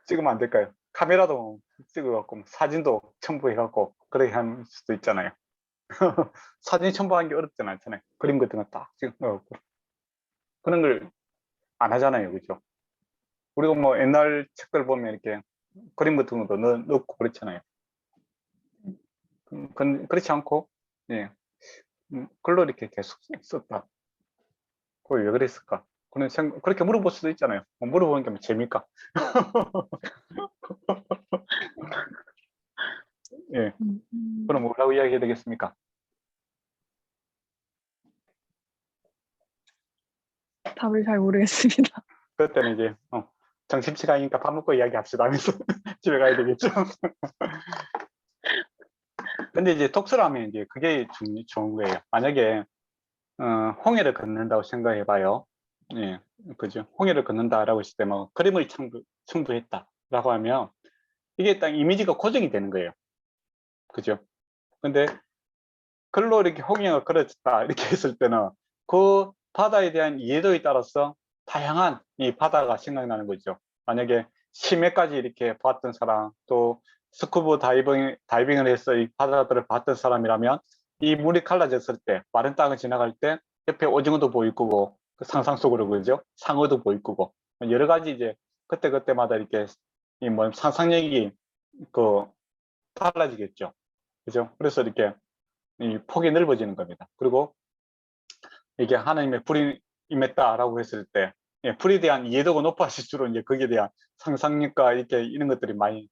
찍으면 안 될까요? 카메라도 찍어갖고, 사진도 첨부해갖고, 그렇게 할 수도 있잖아요. 사진 첨부하는 게 어렵진 않잖아요. 그림 같은 거 딱 찍어갖고. 그런 걸 안 하잖아요, 그죠? 우리가 옛날 책들 보면 이렇게 그림 같은 것도 넣고 그렇잖아요. 그렇지 않고, 예, 글로 이렇게 계속 썼다. 그걸 왜 그랬을까? 그렇게 물어볼 수도 있잖아요. 물어보는 게 뭐 재미일까? 예. 그럼 뭐라고 이야기해야 되겠습니까? 답을 잘 모르겠습니다. 그때는 이제, 점심시간이니까 밥 먹고 이야기합시다 하면서 집에 가야 되겠죠. 근데 이제 독서라면 이제 그게 좋은 거예요. 만약에, 홍해를 걷는다고 생각해 봐요. 예, 그죠. 홍해를 걷는다라고 했을 때 그림을 첨부했다라고 하면 이게 딱 이미지가 고정이 되는 거예요. 그죠. 근데 글로 이렇게 홍해가 그려졌다 이렇게 했을 때는 그 바다에 대한 이해도에 따라서 다양한 이 바다가 생각나는 거죠. 만약에 심해까지 이렇게 봤던 사람, 또 스쿠버 다이빙을 해서 이 바다들을 봤던 사람이라면 이 물이 갈라졌을 때, 마른 땅을 지나갈 때 옆에 오징어도 보일 거고, 그 상상 속으로 그죠? 상어도 보일 거고, 여러 가지 이제 그때그때마다 이렇게 상상력이 그 달라지겠죠. 그죠? 그래서 이렇게 이 폭이 넓어지는 겁니다. 그리고 이게 하나님의 불이 임했다라고 했을 때, 예, 불에 대한 이해도가 높아질수록 이제 거기에 대한 상상력과 이렇게 이런 것들이 많이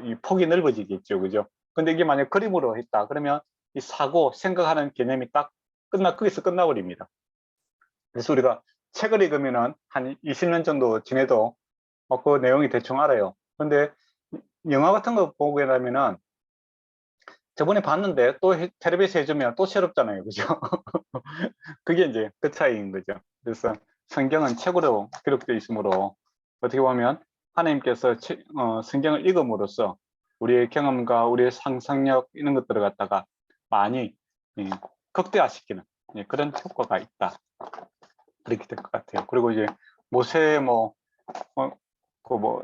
이 폭이 넓어지겠죠, 그죠? 근데 이게 만약 그림으로 했다 그러면 이 사고 생각하는 개념이 딱 거기서 끝나버립니다. 그래서 우리가 책을 읽으면은 한 20년 정도 지내도 그 내용이 대충 알아요. 근데 영화 같은 거 보게 되면은 저번에 봤는데 또 텔레비에서 해주면 또 새롭잖아요, 그죠? 그게 이제 그 차이인 거죠. 그래서 성경은 책으로 기록되어 있으므로 어떻게 보면 하나님께서 성경을 읽음으로써 우리의 경험과 우리의 상상력 이런 것들을 갖다가 많이 극대화시키는 그런 효과가 있다. 그렇게 될 것 같아요. 그리고 이제 모세의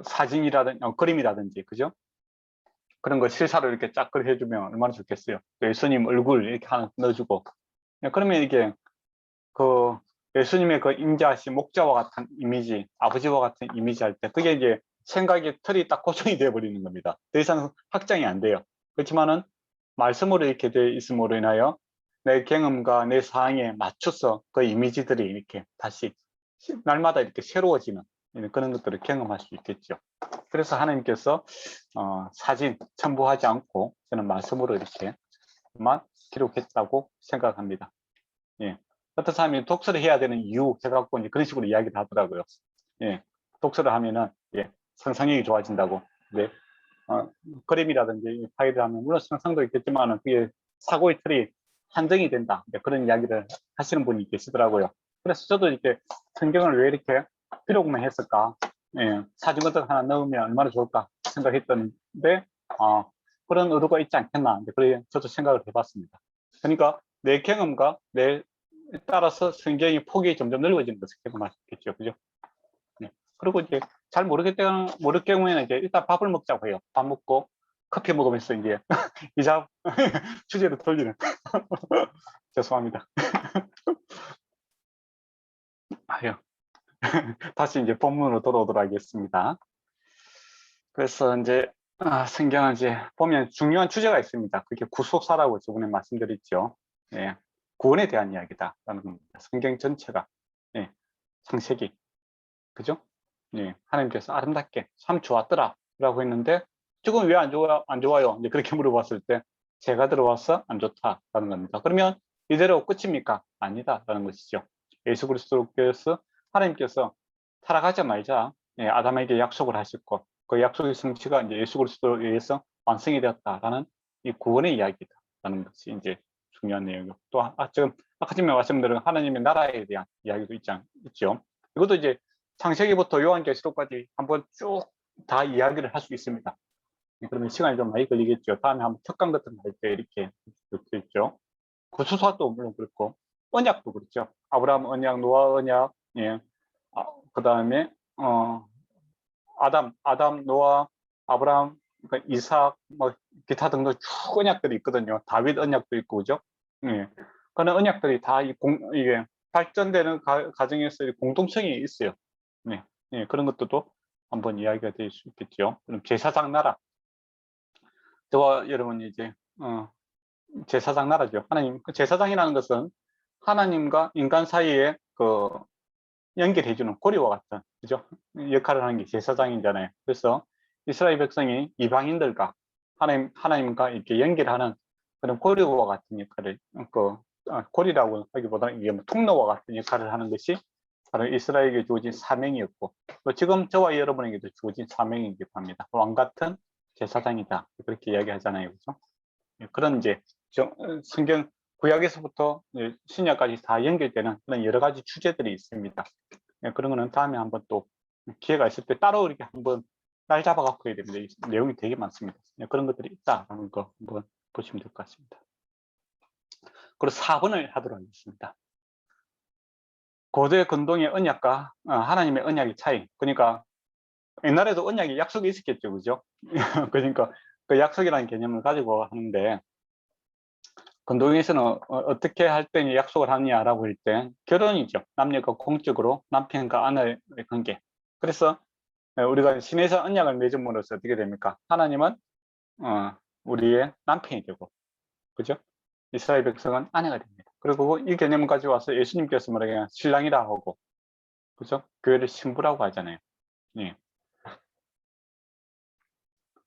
사진이라든지 그림이라든지 그죠? 그런 거 실사로 이렇게 쫙 그려주면 얼마나 좋겠어요. 예수님 얼굴 이렇게 하나 넣어주고 그러면 이게 그 예수님의 그 임자하신 목자와 같은 이미지, 아버지와 같은 이미지 할 때 그게 이제 생각의 틀이 딱 고정이 되어 버리는 겁니다. 더 이상 확장이 안 돼요. 그렇지만은 말씀으로 이렇게 되어 있음으로 인하여 내 경험과 내 상황에 맞춰서 그 이미지들이 이렇게 다시 날마다 이렇게 새로워지는 그런 것들을 경험할 수 있겠죠. 그래서 하나님께서 사진 첨부하지 않고 저는 말씀으로 이렇게만 기록했다고 생각합니다. 예. 어떤 사람이 독서를 해야 되는 이유 해갖고 이제 그런 식으로 이야기를 하더라고요. 예. 독서를 하면은 상상력이 좋아진다고. 네. 그림이라든지 파일을 하면 물론 상상도 있겠지만은 그게 사고의 틀이 한정이 된다. 그런 이야기를 하시는 분이 계시더라고요. 그래서 저도 이렇게 성경을 왜 이렇게 기록만 했을까? 예. 사진 같은 거 하나 넣으면 얼마나 좋을까 생각했던데 그런 의도가 있지 않겠나. 그래 저도 생각을 해봤습니다. 그러니까 내 경험과 내 따라서 성경의 폭이 점점 넓어지는 것을 경험할 수 있겠죠. 그죠? 네. 그리고 이제 잘 모를 경우에는 이제 일단 밥을 먹자고 해요. 밥 먹고 커피 먹으면서 이제 이자 주제를 돌리는. 죄송합니다. 아유. 다시 이제 본문으로 돌아오도록 하겠습니다. 그래서 이제 성경은 이제 보면 중요한 주제가 있습니다. 그게 구속사라고 저번에 말씀드렸죠. 예. 구원에 대한 이야기다라는 겁니다. 성경 전체가 창세기 그죠? 예, 하나님께서 아름답게 참 좋았더라 라고 했는데 지금 왜 안 좋아요? 이제 그렇게 물어봤을 때 제가 들어와서 안 좋다라는 겁니다. 그러면 이대로 끝입니까? 아니다라는 것이죠. 예수 그리스도께서 하나님께서 타락하지 말자 아담에게 약속을 하셨고 그 약속의 성취가 이제 예수 그리스도에 의해서 완성이 되었다라는 이 구원의 이야기다라는 것이 이제 중요한 내용이고 또 지금 아까 전에 말씀드린 하나님의 나라에 대한 이야기도 있죠. 이것도 이제 창세기부터 요한계시록까지 한번 쭉 다 이야기를 할 수 있습니다. 그러면 시간이 좀 많이 걸리겠죠. 다음에 한번 특강 같은 거 할 때 이렇게 있죠. 구수사도 물론 그렇고 언약도 그렇죠. 아브라함 언약, 노아 언약, 그 다음에 아담, 노아, 아브라함, 그러니까 이삭, 뭐 기타 등등 쭉 언약들이 있거든요. 다윗 언약도 있고 그죠? 예. 그런 언약들이 다 이게 발전되는 과정에서 공동성이 있어요. 네. 예, 그런 것들도 한번 이야기가 될 수 있겠죠. 그럼 제사장 나라. 저와 여러분이 이제 제사장 나라죠. 하나님, 그 제사장이라는 것은 하나님과 인간 사이에 그 연결해주는 고리와 같은 그죠? 역할을 하는 게 제사장이잖아요. 그래서 이스라엘 백성이 이방인들과 하나님과 이렇게 연결하는 그런 고리와 같은 역할을 고리라고 하기보다는 이게 뭐 통로와 같은 역할을 하는 것이 바로 이스라엘에게 주어진 사명이었고 또 지금 저와 여러분에게도 주어진 사명이기도 합니다. 왕 같은 제사장이다 그렇게 이야기하잖아요, 그렇죠? 그런 이제 성경 구약에서부터 신약까지 다 연결되는 그런 여러 가지 주제들이 있습니다. 그런 거는 다음에 한번 또 기회가 있을 때 따로 이렇게 한번 날 잡아갖고 해야 됩니다. 내용이 되게 많습니다. 그런 것들이 있다라는 거 한번 보시면 될 것 같습니다. 그리고 4번을 하도록 하겠습니다. 고대 근동의 언약과 하나님의 언약의 차이. 그러니까 옛날에도 언약이 약속이 있었겠죠, 그죠? 그러니까 그 약속이라는 개념을 가지고 하는데 근동에서는 어떻게 할 때 약속을 하느냐라고 할 때 결혼이죠. 남녀가 공적으로 남편과 아내의 관계. 그래서 우리가 신에서 언약을 맺음으로써 어떻게 됩니까? 하나님은 우리의 남편이 되고, 그죠? 이스라엘 백성은 아내가 됩니다. 그리고 이 개념을 가지고 와서 예수님께서 뭐라고 신랑이라 하고, 그죠? 교회를 신부라고 하잖아요. 예.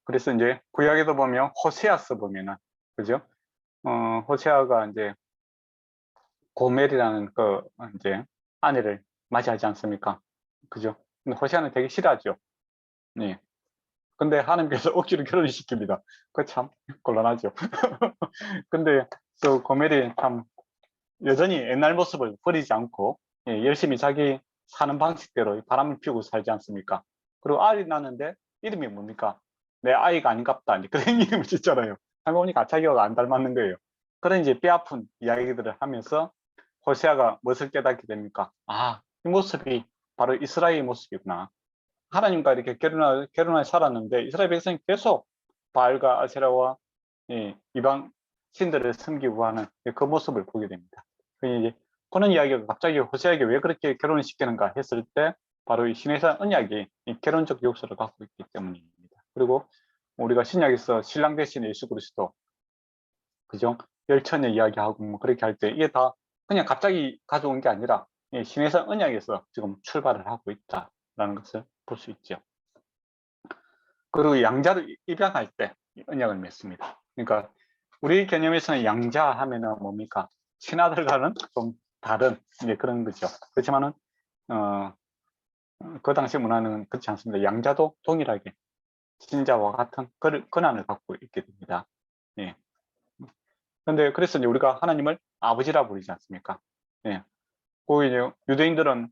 그래서 이제 구약에도 보면 호세아서 보면은, 그죠? 호세아가 이제 고멜이라는 그 이제 아내를 맞이하지 않습니까? 그죠? 근데 호세아는 되게 싫어하죠. 예. 근데 하나님께서 억지로 결혼을 시킵니다. 그 참 곤란하죠. 근데 그 고멜이 참 여전히 옛날 모습을 버리지 않고 열심히 자기 사는 방식대로 바람을 피우고 살지 않습니까? 그리고 아이 낳는데 이름이 뭡니까? 내 아이가 아닌갑다. 이제 그런 이름을 짓잖아요. 알고 보니까 자기가 안 닮았는 거예요. 그런 이제 뼈아픈 이야기들을 하면서 호세아가 무엇을 깨닫게 됩니까? 아, 이 모습이 바로 이스라엘의 모습이구나. 하나님과 이렇게 결혼을 살았는데 이스라엘 백성이 계속 바알과 아세라와 이방 신들을 섬기고 하는 그 모습을 보게 됩니다. 이제 그런 이야기가 갑자기 호세아에게 왜 그렇게 결혼을 시키는가 했을 때 바로 이 신해산 언약이 이 결혼적 요소를 갖고 있기 때문입니다. 그리고 우리가 신약에서 신랑 대신 예수 그리스도, 그죠? 열처녀 이야기하고 뭐 그렇게 할 때 이게 다 그냥 갑자기 가져온 게 아니라 신해산 언약에서 지금 출발을 하고 있다라는 것을 볼 수 있죠. 그리고 양자를 입양할 때 언약을 맺습니다. 그러니까 우리 개념에서는 양자 하면은 뭡니까? 친아들과는 좀 다른 이제 그런 거죠. 그렇지만은 그 당시 문화는 그렇지 않습니다. 양자도 동일하게 친자와 같은 권한을 갖고 있게 됩니다. 예. 근데 그래서 이제 우리가 하나님을 아버지라 부르지 않습니까? 예. 그 이제 유대인들은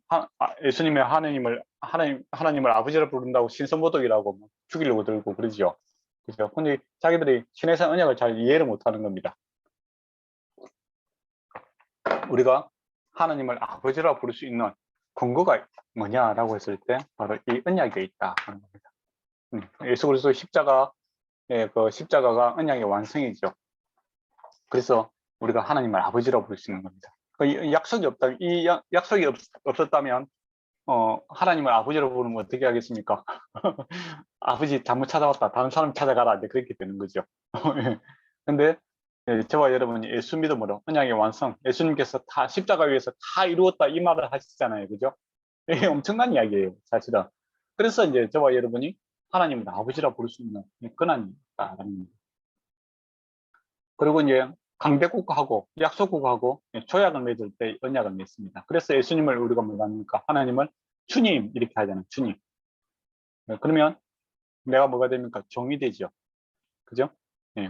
예수님의 하나님을 아버지라 부른다고 신선모독이라고 죽이려고 들고 그러죠. 그죠? 근데 자기들이 신해산 언약을 잘 이해를 못하는 겁니다. 우리가 하나님을 아버지라 부를 수 있는 근거가 뭐냐라고 했을 때 바로 이 언약에 있다 하는 겁니다. 예수 그리스도 그 십자가가 언약의 완성이죠. 그래서 우리가 하나님을 아버지라 부를 수 있는 겁니다. 약속이 없다. 약속이 없었다면 하나님을 아버지로 부르면 어떻게 하겠습니까? 아버지 잘못 찾아왔다. 다른 사람 찾아가라. 이제 그렇게 되는 거죠. 근데 저와 여러분이 예수 믿음으로 언약의 완성, 예수님께서 다 십자가 위에서 다 이루었다 이 말을 하시잖아요. 그죠? 이게 엄청난 이야기예요. 사실은. 그래서 이제 저와 여러분이 하나님을 아버지라 부를 수 있는 권한이 있다라는 겁니다. 그리고 이제 강대국하고 약소국하고 조약을 맺을 때 언약을 맺습니다. 그래서 예수님을 우리가 뭐라 합니까? 하나님을 주님 이렇게 하잖아요. 주님. 그러면 내가 뭐가 됩니까? 종이 되죠. 그죠?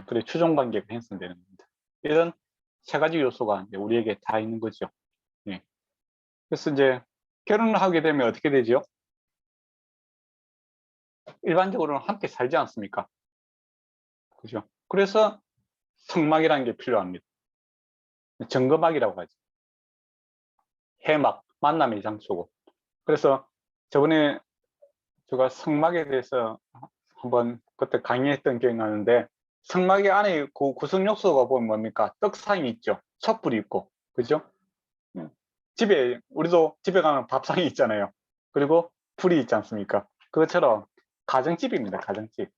그래 추종 관계가 형성되는 겁니다. 이런 세 가지 요소가 이제 우리에게 다 있는 거죠. 그래서 이제 결혼을 하게 되면 어떻게 되죠? 일반적으로는 함께 살지 않습니까? 그죠? 그래서 성막이라는 게 필요합니다. 정거막이라고 하죠. 해막, 만남의 장소고. 그래서 저번에 제가 성막에 대해서 한번 그때 강의했던 기억이 나는데 성막의 안에 그 구성 요소가 보면 뭡니까? 떡상이 있죠. 촛불이 있고, 그죠? 집에 우리도 집에 가면 밥상이 있잖아요. 그리고 불이 있지 않습니까? 그것처럼 가정집입니다. 가정집.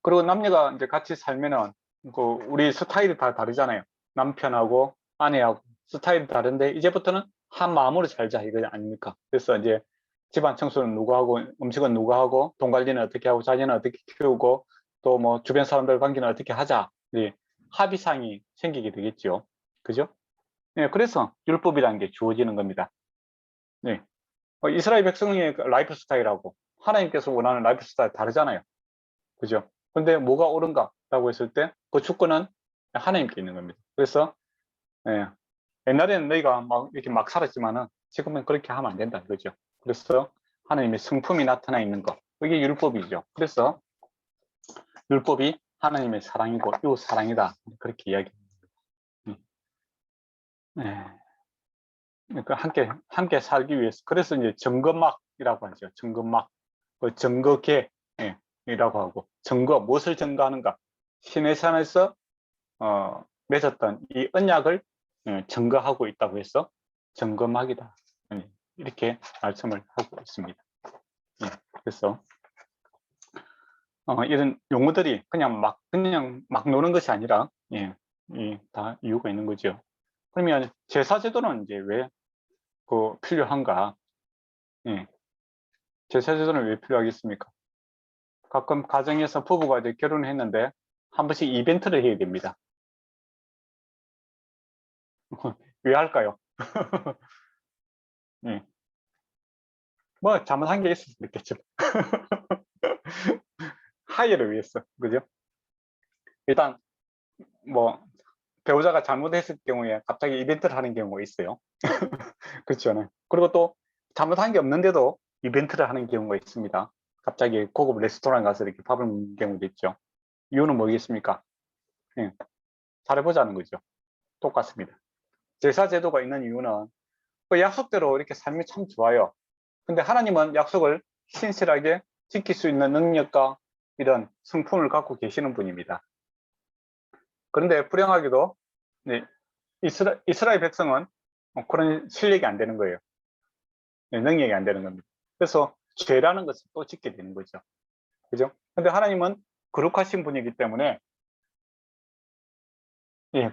그리고 남녀가 이제 같이 살면은 그 우리 스타일이 다 다르잖아요. 남편하고 아내하고 스타일이 다른데 이제부터는 한 마음으로 살자 이거 아닙니까? 그래서 이제 집안 청소는 누가 하고 음식은 누가 하고 돈 관리는 어떻게 하고 자녀는 어떻게 키우고 또 뭐 주변 사람들 관계는 어떻게 하자. 예, 합의사항이 생기게 되겠죠. 그죠? 예, 그래서 율법이라는 게 주어지는 겁니다. 예. 이스라엘 백성의 라이프 스타일하고 하나님께서 원하는 라이프 스타일 다르잖아요. 그죠? 근데 뭐가 옳은가라고 했을 때 그 주권은 하나님께 있는 겁니다. 그래서 예, 옛날에는 너희가 막 이렇게 막 살았지만은 지금은 그렇게 하면 안 된다 이거죠. 그래서 하나님의 성품이 나타나 있는 것, 이게 율법이죠. 그래서 율법이 하나님의 사랑이고 이웃 사랑이다 그렇게 이야기합니다. 예. 그러니까 함께 살기 위해서 그래서 이제 증거막이라고 하죠. 증거막, 그 증거계라고 하고 증거 무엇을 증거하는가? 시내산에서 맺었던 이 언약을 증거하고 있다고 해서 증거막이다. 이렇게 말씀을 하고 있습니다. 그래서 이런 용어들이 그냥 막 노는 것이 아니라, 다 이유가 있는 거죠. 그러면 제사제도는 이제 왜 필요한가? 제사제도는 왜 필요하겠습니까? 가끔 가정에서 부부가 이제 결혼을 했는데 한 번씩 이벤트를 해야 됩니다. 왜 할까요? 뭐 잘못한 게 있을 수도 있겠죠. 하이를 위해서, 그죠? 일단 뭐 배우자가 잘못했을 경우에 갑자기 이벤트를 하는 경우가 있어요. 그렇죠. 그리고 또 잘못한 게 없는데도 이벤트를 하는 경우가 있습니다. 갑자기 고급 레스토랑 가서 이렇게 밥을 먹는 경우도 있죠. 이유는 뭐겠습니까? 잘해보자는 거죠. 똑같습니다. 제사 제도가 있는 이유는 그 약속대로 이렇게 삶이 참 좋아요. 근데 하나님은 약속을 신실하게 지킬 수 있는 능력과 이런 성품을 갖고 계시는 분입니다. 그런데 불행하게도 이스라엘 백성은 그런 실력이 안 되는 거예요. 능력이 안 되는 겁니다. 그래서 죄라는 것을 또 짓게 되는 거죠. 그죠? 근데 하나님은 거룩하신 분이기 때문에,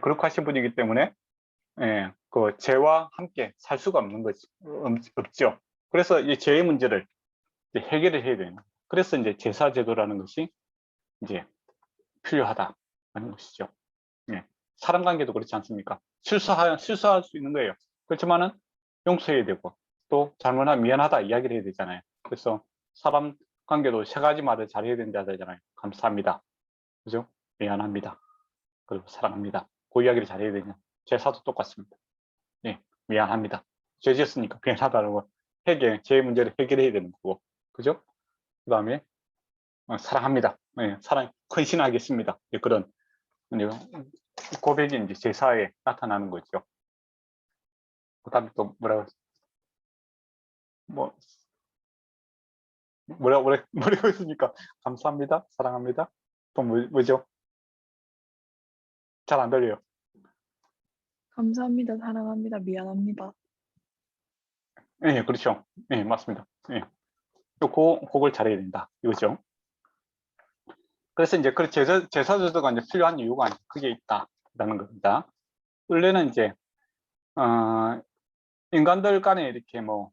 거룩하신 분이기 때문에, 그 죄와 함께 살 수가 없는 거지, 없죠. 그래서 이 죄의 문제를 이제 해결을 해야 되는. 그래서 이제 제사제도라는 것이 이제 필요하다는 것이죠. 사람 관계도 그렇지 않습니까? 실수할 수 있는 거예요. 그렇지만은 용서해야 되고 또 잘못하면 미안하다 이야기를 해야 되잖아요. 그래서 사람 관계도 세 가지 말을 잘해야 된다잖아요. 감사합니다. 그죠? 미안합니다. 그리고 사랑합니다. 그 이야기를 잘해야 되냐. 제사도 똑같습니다. 미안합니다. 죄 지었으니까 미안하다는 거 제 문제를 해결해야 되는 거고. 그죠? 그 다음에 사랑합니다. 헌신하겠습니다. 그런 고백이 이제 제사에 나타나는 거죠. 그 다음에 또 뭐라고 했습니까? 감사합니다. 사랑합니다. 또 뭐죠? 잘 안 들려요. 감사합니다. 사랑합니다. 미안합니다. 그렇죠. 맞습니다. 또 그걸 잘해야 된다. 이거죠. 그래서 이제 그 제사제도가 이제 필요한 이유가 크게 있다라는 겁니다. 원래는 이제 인간들 간에 이렇게 뭐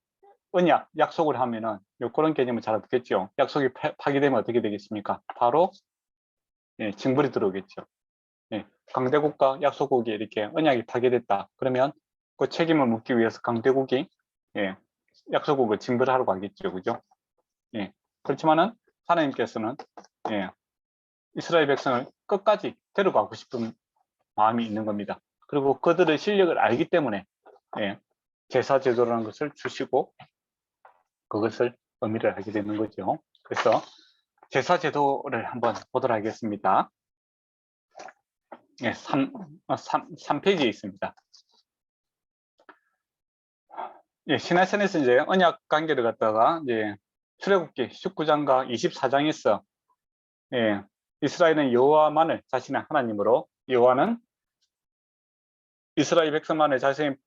언약, 약속을 하면은 그런 개념은 잘 없겠죠. 약속이 파기되면 어떻게 되겠습니까? 바로 징벌이 들어오겠죠. 강대국과 약소국이 이렇게 언약이 파괴됐다. 그러면 그 책임을 묻기 위해서 강대국이 약소국을 징벌하러 가겠죠. 그죠? 그렇지만은 하나님께서는 이스라엘 백성을 끝까지 데려가고 싶은 마음이 있는 겁니다. 그리고 그들의 실력을 알기 때문에 제사 제도라는 것을 주시고 그것을 의미를 하게 되는 거죠. 그래서 제사 제도를 한번 보도록 하겠습니다. 3페이지에 있습니다. 시내산에서 이제 언약 관계를 갖다가 이제 출애굽기 19장과 24장에서 이스라엘은 여호와만을 자신의 하나님으로, 여호와는 이스라엘 백성만을 자신의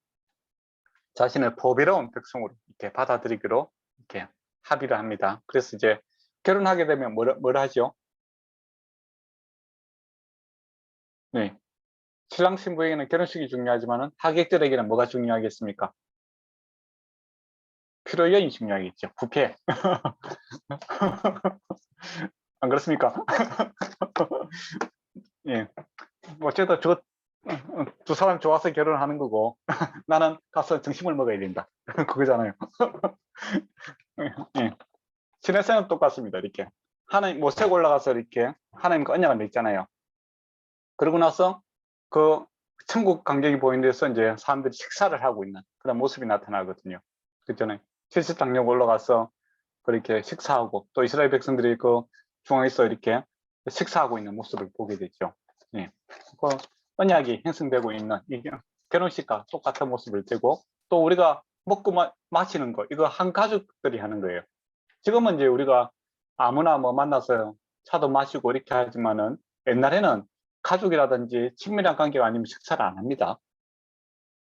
보배로운 백성으로 이렇게 받아들이기로 이렇게 합의를 합니다. 그래서 이제 결혼하게 되면 뭘 하죠? 신랑 신부에게는 결혼식이 중요하지만 하객들에게는 뭐가 중요하겠습니까? 피로연이 중요하겠죠. 부패. 안 그렇습니까? 어쨌든 두 사람 좋아서 결혼하는 거고 나는 가서 점심을 먹어야 된다. 그거잖아요. 신의 똑같습니다. 이렇게 하나님 모세가 올라가서 이렇게 하나님과 언약을 맺잖아요. 그러고 나서 그 천국 광경이 보이는 데서 이제 사람들이 식사를 하고 있는 그런 모습이 나타나거든요. 그전에 70장력 올라가서 그렇게 식사하고 또 이스라엘 백성들이 그 중앙에서 이렇게 식사하고 있는 모습을 보게 되죠. 그 언약이 형성되고 있는 이 결혼식과 똑같은 모습을 띠고 또 우리가 먹고 마시는 거 이거 한 가족들이 하는 거예요. 지금은 이제 우리가 아무나 뭐 만나서 차도 마시고 이렇게 하지만은 옛날에는 가족이라든지 친밀한 관계가 아니면 식사를 안 합니다.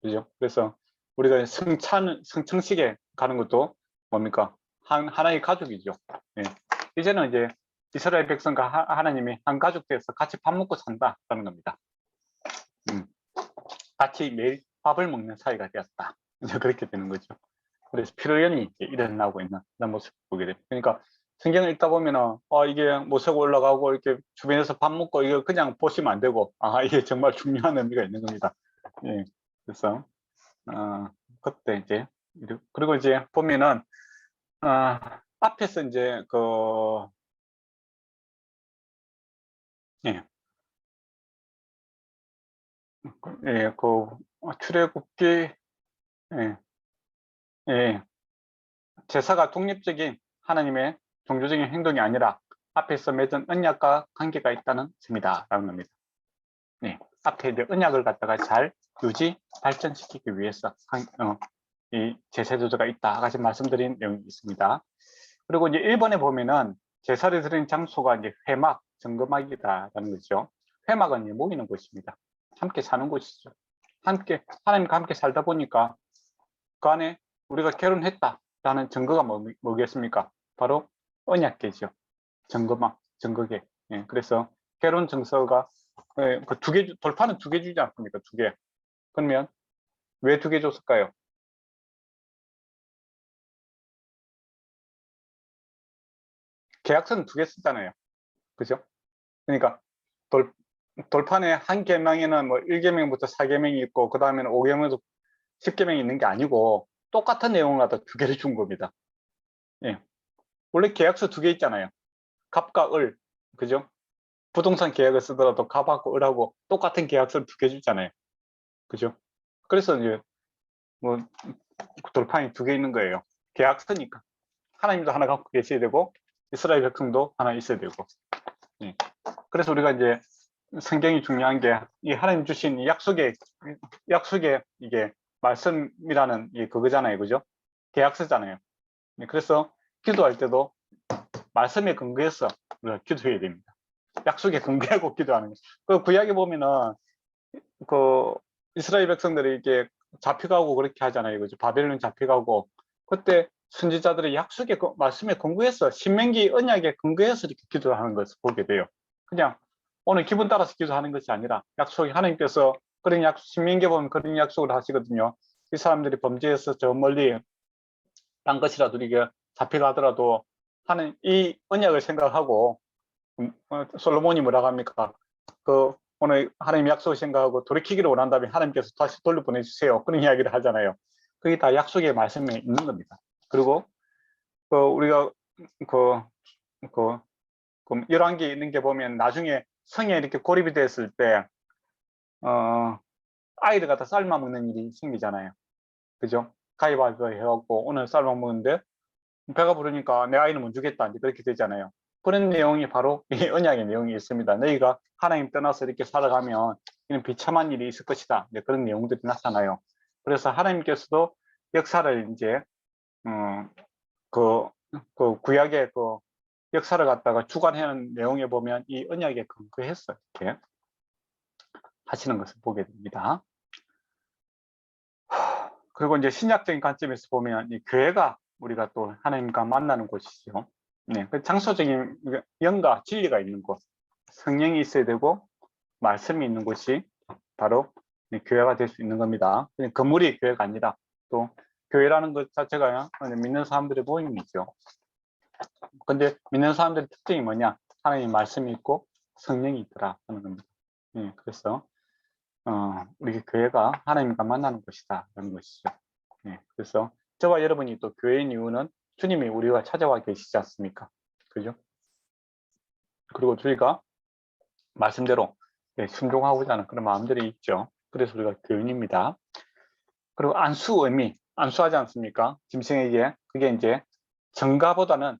그죠? 그래서 우리가 성청식에 가는 것도 뭡니까? 하나의 가족이죠. 이제는 이제 이스라엘 백성과 하나님이 한 가족 되어서 같이 밥 먹고 산다라는 겁니다. 같이 매일 밥을 먹는 사이가 되었다. 이제 그렇게 되는 거죠. 그래서 피로연이 일어나고 있는 그런 모습을 보게 됩니다. 그러니까 성경을 읽다 보면은 이게 모세가 올라가고 이렇게 주변에서 밥 먹고 이거 그냥 보시면 안 되고 이게 정말 중요한 의미가 있는 겁니다. 예. 그래서 그때 이제 그리고 이제 보면은 앞에서 이제 예. 예, 출애굽기 예, 예, 제사가 독립적인 하나님의 종교적인 행동이 아니라 앞에서 맺은 언약과 관계가 있다는 점이다라는 겁니다. 네, 앞에 이제 언약을 갖다가 잘 유지 발전시키기 위해서 이 제사제도가 있다 같이 말씀드린 내용이 있습니다. 그리고 이제 1번에 보면은 제사를 드리는 장소가 이제 회막, 정금막이다라는 거죠. 회막은 이제 모이는 곳입니다. 함께 사는 곳이죠. 함께 하나님과 함께 살다 보니까 그 안에 우리가 결혼했다라는 증거가 뭐겠습니까? 바로 언약궤죠. 증거막, 증거궤. 예, 그래서 결혼 증서가 그 돌파는 2개 주지 않습니까? 2개. 그러면 왜 2개 줬을까요? 계약서는 2개 쓰잖아요. 그죠? 그러니까 돌판에 한 계명에는 뭐 1계명부터 4계명이 있고 그 다음에는 5계명에서 10계명이 있는 게 아니고 똑같은 내용을 갖다 2개를 준 겁니다. 예. 원래 계약서 2개 있잖아요. 갑과 을, 그죠? 부동산 계약을 쓰더라도 갑하고 을하고 똑같은 계약서를 2개 주잖아요. 그죠? 그래서 이제 뭐 돌판이 2개 있는 거예요. 계약서니까. 하나님도 하나 갖고 계셔야 되고 이스라엘 백성도 하나 있어야 되고. 예. 그래서 우리가 이제 성경이 중요한 게 이 하나님 주신 약속의 이게 말씀이라는 그거잖아요. 그죠? 계약서잖아요. 예, 그래서 기도할 때도 말씀에 근거해서 우리가 기도해야 됩니다. 약속에 근거하고 기도하는 거죠. 그 구약에 보면은 그 이스라엘 백성들이 이렇게 잡혀가고 그렇게 하잖아요. 그죠? 바벨론 잡혀가고 그때 선지자들이 약속에 말씀에 근거해서 신명기 언약에 근거해서 이렇게 기도하는 것을 보게 돼요. 그냥 오늘 기분 따라서 기도하는 것이 아니라 약속이 하나님께서 그런 약속, 신명기 보면 그런 약속을 하시거든요. 이 사람들이 범죄해서 저 멀리 딴 것이라도 이게 잡혀가더라도 하는 이 언약을 생각하고 솔로몬이 뭐라고 합니까? 오늘 하나님 약속을 생각하고 돌이키기를 원한다면 하나님께서 다시 돌려보내주세요. 그런 이야기를 하잖아요. 그게 다 약속의 말씀에 있는 겁니다. 그리고 우리가 열왕기에 있는 게 보면 나중에 성에 이렇게 고립이 됐을 때 아이를 갖다 삶아 먹는 일이 생기잖아요. 그죠? 가위바위보 해갖고 오늘 삶아 먹는데 배가 부르니까 내 아이는 못 주겠다 이제 그렇게 되잖아요. 그런 내용이 바로 이 언약의 내용이 있습니다. 너희가 하나님 떠나서 이렇게 살아가면 이런 비참한 일이 있을 것이다. 이제 그런 내용들이 나타나요. 그래서 하나님께서도 역사를 이제 구약의 역사를 갖다가 주관하는 내용에 보면 이 언약에 근거해서 이렇게 하시는 것을 보게 됩니다. 그리고 이제 신약적인 관점에서 보면 이 교회가 우리가 또 하나님과 만나는 곳이죠. 네, 그 장소적인 영과 진리가 있는 곳, 성령이 있어야 되고 말씀이 있는 곳이 바로 교회가 될 수 있는 겁니다. 그냥 건물이 교회가 아니라 또 교회라는 것 자체가 믿는 사람들의 모임이죠. 근데 믿는 사람들의 특징이 뭐냐? 하나님 말씀이 있고 성령이 있더라 하는 겁니다. 네, 그래서 우리 교회가 하나님과 만나는 곳이다 라는 것이죠. 네, 그래서 저와 여러분이 또 교회인 이유는 주님이 우리와 찾아와 계시지 않습니까? 그죠? 그리고 저희가 말씀대로 순종하고자 하는 그런 마음들이 있죠. 그래서 우리가 교인입니다. 그리고 안수 의미, 안수하지 않습니까? 짐승에게 그게 이제 정가보다는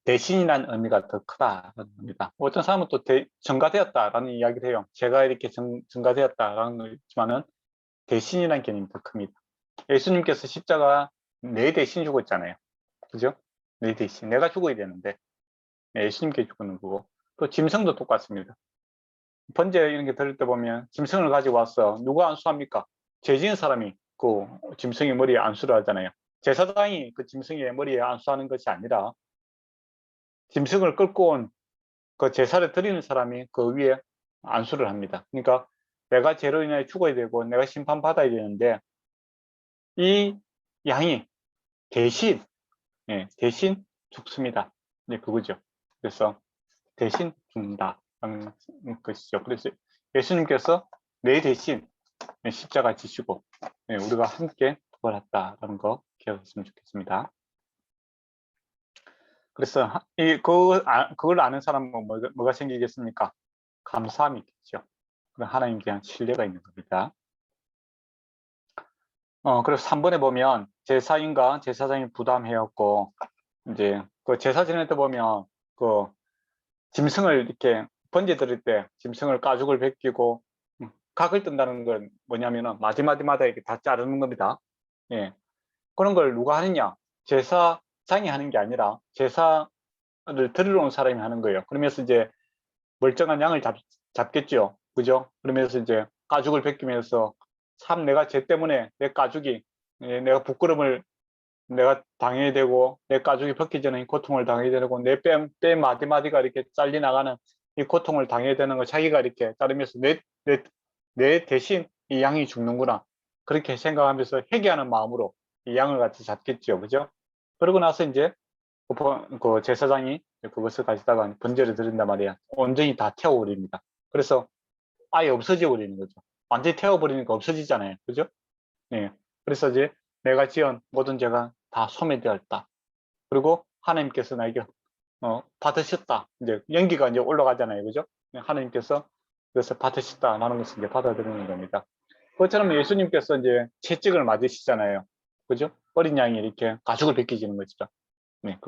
대신이라는 의미가 더 크다는 겁니다. 어떤 사람은 또 정가되었다라는 이야기를 해요. 제가 이렇게 정가되었다라는 거지만은 대신이라는 개념이 더 큽니다. 예수님께서 십자가 내 대신 죽었잖아요. 그죠? 내 대신. 내가 죽어야 되는데 예수님께 죽는 거고 또 짐승도 똑같습니다. 번제 이런 게 들을 때 보면 짐승을 가지고 와서 누가 안수합니까? 죄 지은 사람이 그 짐승의 머리에 안수를 하잖아요. 제사장이 그 짐승의 머리에 안수하는 것이 아니라 짐승을 끌고 온 그 제사를 드리는 사람이 그 위에 안수를 합니다. 그러니까 내가 죄로 인해 죽어야 되고 내가 심판받아야 되는데 이 양이 대신 대신 죽습니다. 네, 그거죠. 그래서 대신 죽는다라는 것이죠. 그래서 예수님께서 내 대신 십자가 지시고 우리가 함께 구원했다라는 거 기억했으면 좋겠습니다. 그래서 그걸 아는 사람은 뭐가 생기겠습니까? 감사함이 있겠죠. 하나님께 대한 신뢰가 있는 겁니다. 그래서 3번에 보면 제사인과 제사장이 부담해였고 이제 그 제사 지낼 때 보면 그 짐승을 이렇게 번제 드릴 때 짐승을 가죽을 벗기고 각을 뜬다는 건 뭐냐면은 마디마디마다 이렇게 다 자르는 겁니다. 예. 그런 걸 누가 하느냐? 제사장이 하는 게 아니라 제사를 드리러 온 사람이 하는 거예요. 그러면서 이제 멀쩡한 양을 잡겠죠. 그죠? 그러면서 이제 가죽을 벗기면서 참 내가 쟤 때문에 내 가죽이 내가 부끄러움을 내가 당해야 되고 내 가죽이 벗기지는 이 고통을 당해야 되고 내 뼈 마디마디가 이렇게 잘리 나가는 이 고통을 당해야 되는 거 자기가 이렇게 자르면서 내 대신 이 양이 죽는구나 그렇게 생각하면서 회개하는 마음으로 이 양을 같이 잡겠죠. 그죠? 그러고 나서 이제 그 제사장이 그것을 가지다가 번제를 드린단 말이야. 온전히 다 태워버립니다. 그래서 아예 없어져 버리는 거죠. 완전히 태워버리니까 없어지잖아요. 그죠? 예. 그래서 이제 내가 지은 모든 죄가 다 소멸되었다. 그리고 하나님께서 나에게 받으셨다. 이제 연기가 이제 올라가잖아요. 그죠? 하나님께서 그래서 받으셨다라는 것을 이제 받아들이는 겁니다. 그것처럼 예수님께서 이제 채찍을 맞으시잖아요. 그죠? 어린 양이 이렇게 가죽을 벗기지는 것이죠. 네,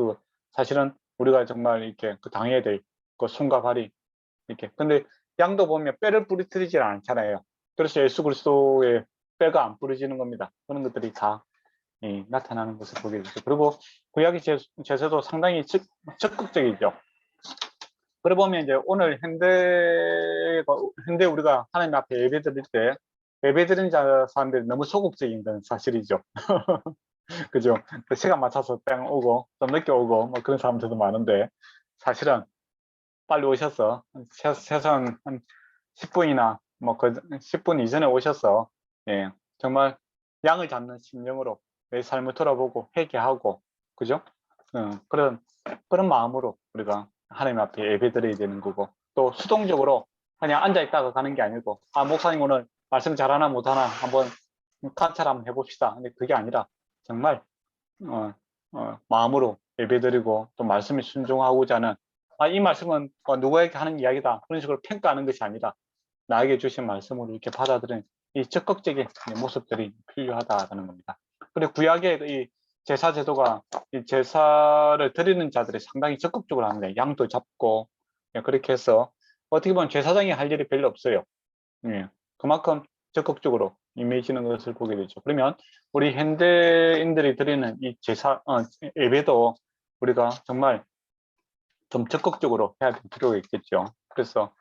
사실은 우리가 정말 이렇게 당해야 될 그 손과 발이 이렇게. 근데 양도 보면 뼈를 부러뜨리지 않잖아요. 그래서 예수 그리스도의 뼈가 안 부러지는 겁니다. 그런 것들이 다 나타나는 것을 보게 되죠. 그리고 구약의 제사도 상당히 적극적이죠. 그러고 보면 이제 오늘 현대 우리가 하나님 앞에 예배 드릴 때 예배 드리는 사람들이 너무 소극적인 건 사실이죠. 그죠? 시간 맞춰서 땡 오고 좀 늦게 오고 뭐 그런 사람들도 많은데 사실은 빨리 오셔서 최소한 한 10분이나 뭐 그 10분 이전에 오셔서 정말 양을 잡는 심령으로 내 삶을 돌아보고 회개하고 그죠? 그런 마음으로 우리가 하나님 앞에 예배드려야 되는 거고 또 수동적으로 그냥 앉아 있다가 가는 게 아니고 목사님 오늘 말씀 잘하나 못하나 한번 관찰 한번 해봅시다. 근데 그게 아니라 정말 마음으로 예배드리고 또 말씀에 순종하고자 하는 이 말씀은 누구에게 하는 이야기다 그런 식으로 평가하는 것이 아니라 나에게 주신 말씀으로 이렇게 받아들이는 이 적극적인 모습들이 필요하다는 겁니다. 그리고 구약의 이 제사 제도가 이 제사를 드리는 자들이 상당히 적극적으로 합니다. 양도 잡고 그렇게 해서 어떻게 보면 제사장이 할 일이 별로 없어요. 그만큼 적극적으로 임해지는 것을 보게 되죠. 그러면 우리 현대인들이 드리는 이 예배도 우리가 정말 좀 적극적으로 해야 될 필요가 있겠죠. 그래서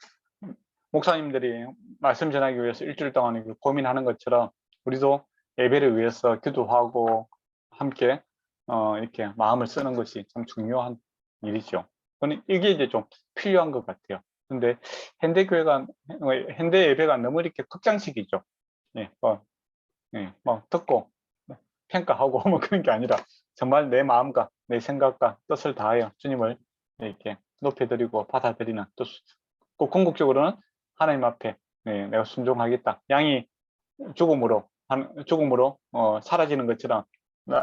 목사님들이 말씀 전하기 위해서 일주일 동안 고민하는 것처럼 우리도 예배를 위해서 기도하고 함께 이렇게 마음을 쓰는 것이 참 중요한 일이죠. 이게 이제 좀 필요한 것 같아요. 근데 현대 예배가 너무 이렇게 극장식이죠. 뭐 듣고 평가하고 뭐 그런 게 아니라 정말 내 마음과 내 생각과 뜻을 다하여 주님을 이렇게 높여드리고 받아들이는 또 꼭 궁극적으로는 하나님 앞에 내가 순종하겠다. 양이 죽음으로 사라지는 것처럼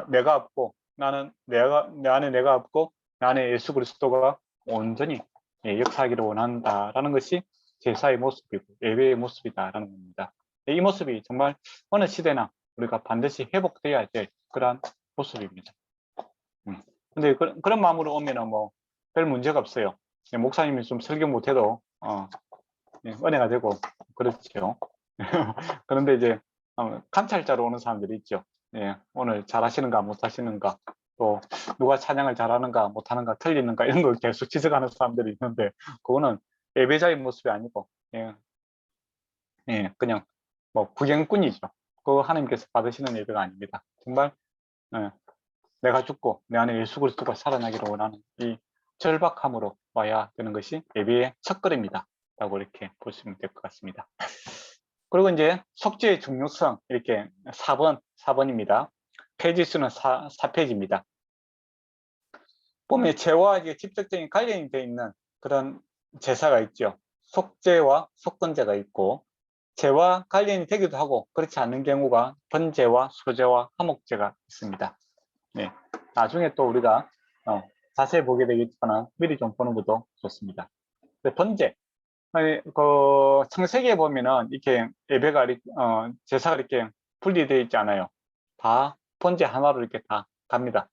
내가 없고 내 안에 내가 없고 내 안에 예수 그리스도가 온전히 역사하기를 원한다라는 것이 제사의 모습이고 예배의 모습이다라는 겁니다. 이 모습이 정말 어느 시대나 우리가 반드시 회복돼야 될 그러한 모습입니다. 근데 그런 마음으로 오면은 뭐 별 문제가 없어요. 목사님이 좀 설교 못해도 은혜가 되고 그렇죠. 그런데 이제 관찰자로 오는 사람들이 있죠. 오늘 잘하시는가 못하시는가 또 누가 찬양을 잘하는가 못하는가 틀리는가 이런 걸 계속 지적하는 사람들이 있는데 그거는 예배자의 모습이 아니고 그냥 뭐 구경꾼이죠. 그거 하나님께서 받으시는 예배가 아닙니다. 정말 내가 죽고 내 안에 예수 그리스도가 살아나기를 원하는 이 절박함으로 와야 되는 것이 예배의 첫걸음이다 라고 이렇게 보시면 될 것 같습니다. 그리고 이제 속죄의 중요성 이렇게 4번입니다. 페이지 수는 4페이지입니다. 보면 죄와 이게 직접적인 관련이 되어 있는 그런 제사가 있죠. 속죄와 속건제가 있고, 죄와 관련이 되기도 하고 그렇지 않는 경우가 번제와 소제와 화목제가 있습니다. 네, 나중에 또 우리가 자세히 보게 되겠지만 미리 좀 보는 것도 좋습니다. 번제, 그 창세기에 보면은 이렇게 예배가 제사가 이렇게 분리되어 있지 않아요. 다 번제 하나로 이렇게 다 갑니다.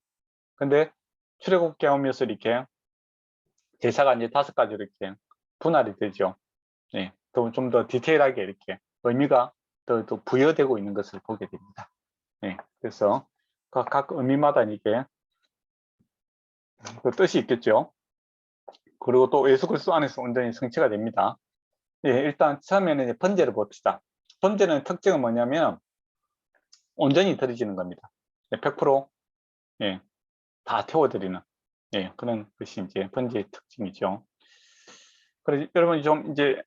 근데 출애굽기 오면서 이렇게 제사가 이제 5가지로 이렇게 분할이 되죠. 네, 좀 더 디테일하게 이렇게 의미가 더 부여되고 있는 것을 보게 됩니다. 네, 그래서 각 의미마다 이게 그 뜻이 있겠죠. 그리고 또 예수 그리스도 안에서 온전히 성취가 됩니다. 예, 일단 처음에는 이제 번제를 봅시다. 번제는 특징은 뭐냐면 온전히 드려지는 겁니다. 100% 예, 다 태워드리는 그런 것이 이제 번제의 특징이죠. 그래서 여러분 좀 이제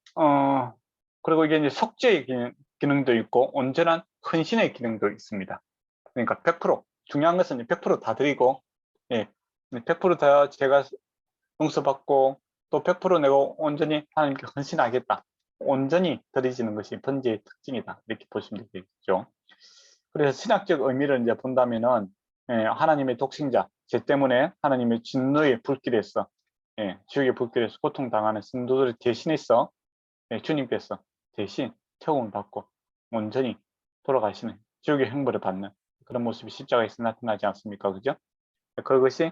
그리고 이게 이제 속죄의 기능도 있고 온전한 헌신의 기능도 있습니다. 그러니까 100% 중요한 것은 100%다 드리고 100%다 제가 용서받고 또 100% 내가 온전히 하나님께 헌신하겠다. 온전히 드려지는 것이 번제의 특징이다. 이렇게 보시면 되겠죠. 그래서 신학적 의미를 이제 본다면은 하나님의 독생자, 죄 때문에 하나님의 진노의 불길에서 지옥의 불길에서 고통당하는 신도들을 대신해서 주님께서 대신 태움을 받고 온전히 돌아가시는 지옥의 형벌을 받는 그런 모습이 십자가에서 나타나지 않습니까? 그죠? 그것이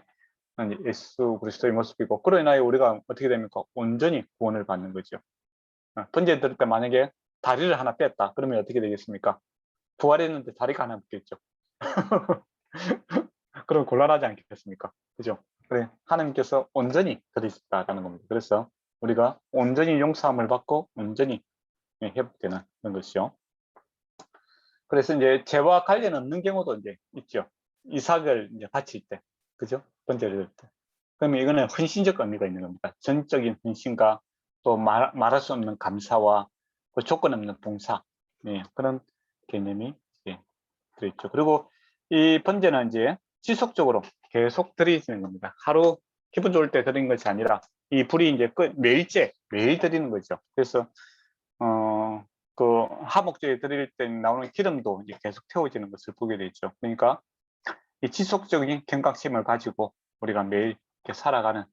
예수 그리스도의 모습이고, 그로 인하여 우리가 어떻게 됩니까? 온전히 구원을 받는 거죠. 번제 들을 때 만약에 다리를 하나 뺐다 그러면 어떻게 되겠습니까? 부활했는데 다리가 하나 없겠죠. 그럼 곤란하지 않겠습니까? 그죠? 그래, 하나님께서 온전히 드리셨다라는 겁니다. 그래서 우리가 온전히 용서함을 받고 온전히 회복되는 그런 것이죠. 그래서 이제 죄와 관련 없는 경우도 이제 있죠. 이삭을 이제 바칠 때, 그죠? 번제를 드릴 때. 그러면 이거는 헌신적 의미가 있는 겁니다. 전적인 헌신과 또 말할 수 없는 감사와 그 조건 없는 봉사, 그런 개념이 들어있죠. 그리고 이 번제는 이제 지속적으로 계속 드리는 겁니다. 하루 기분 좋을 때 드리는 것이 아니라 이 불이 이제 매일 드리는 거죠. 그래서 그 하목제에 드릴 때 나오는 기름도 이제 계속 태워지는 것을 보게 되죠. 그러니까 이 지속적인 경각심을 가지고 우리가 매일 이렇게 살아가는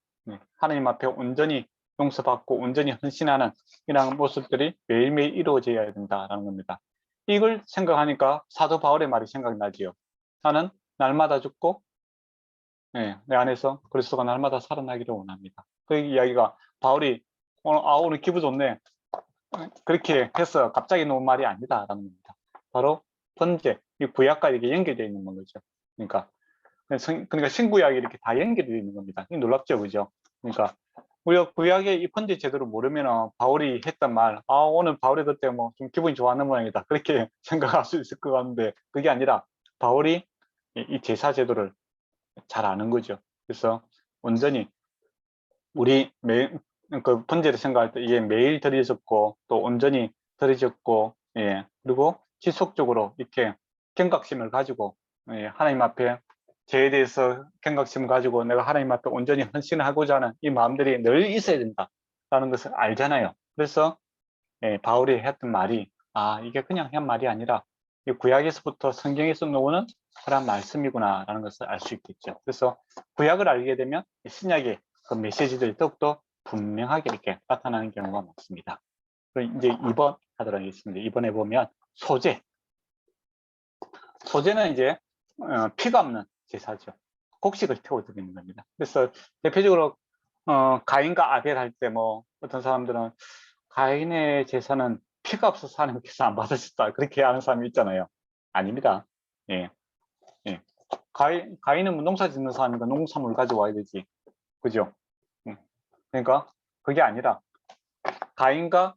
하나님 앞에 온전히 용서받고 온전히 헌신하는 이런 모습들이 매일매일 이루어져야 된다는 겁니다. 이걸 생각하니까 사도 바울의 말이 생각나지요. 나는 날마다 죽고 내 안에서 그리스도가 날마다 살아나기를 원합니다. 그 이야기가 바울이 오늘 기분 좋네 그렇게 해서 갑자기 놓은 말이 아니다라는 겁니다. 바로 번제, 이 구약과 이게 연결되어 있는 거죠. 그러니까 신구약이 이렇게 다 연결되어 있는 겁니다. 놀랍죠, 그죠? 그러니까 우리가 구약의 이 번제 제도를 모르면 바울이 했던 말, 오늘 바울이 그때 뭐 좀 기분이 좋았는 모양이다 그렇게 생각할 수 있을 것 같은데 그게 아니라 바울이 이 제사 제도를 잘 아는 거죠. 그래서 온전히 우리 매일 그 번제를 생각할 때 이게 매일 드려졌고 또 온전히 드려졌고 그리고 지속적으로 이렇게 경각심을 가지고 하나님 앞에 죄에 대해서 경각심을 가지고 내가 하나님 앞에 온전히 헌신하고자 하는 이 마음들이 늘 있어야 된다라는 것을 알잖아요. 그래서 바울이 했던 말이 이게 그냥 한 말이 아니라 이 구약에서부터 성경에서 나오는 그런 말씀이구나 라는 것을 알 수 있겠죠. 그래서 구약을 알게 되면 신약의 그 메시지들이 더욱더 분명하게 이렇게 나타나는 경우가 많습니다. 그럼 이제 2번 하도록 하겠습니다. 2번에 보면 소제는 이제 피가 없는 제사죠. 곡식을 태워드리는 겁니다. 그래서 대표적으로 가인과 아벨 할 때 뭐 어떤 사람들은 가인의 제사는 피가 없어서 하나님께서 안 받으셨다 그렇게 하는 사람이 있잖아요. 아닙니다. 가인은 뭐 농사 짓는 사람이니까 농산물 가져와야 되지, 그죠? 그러니까 그게 아니라 가인과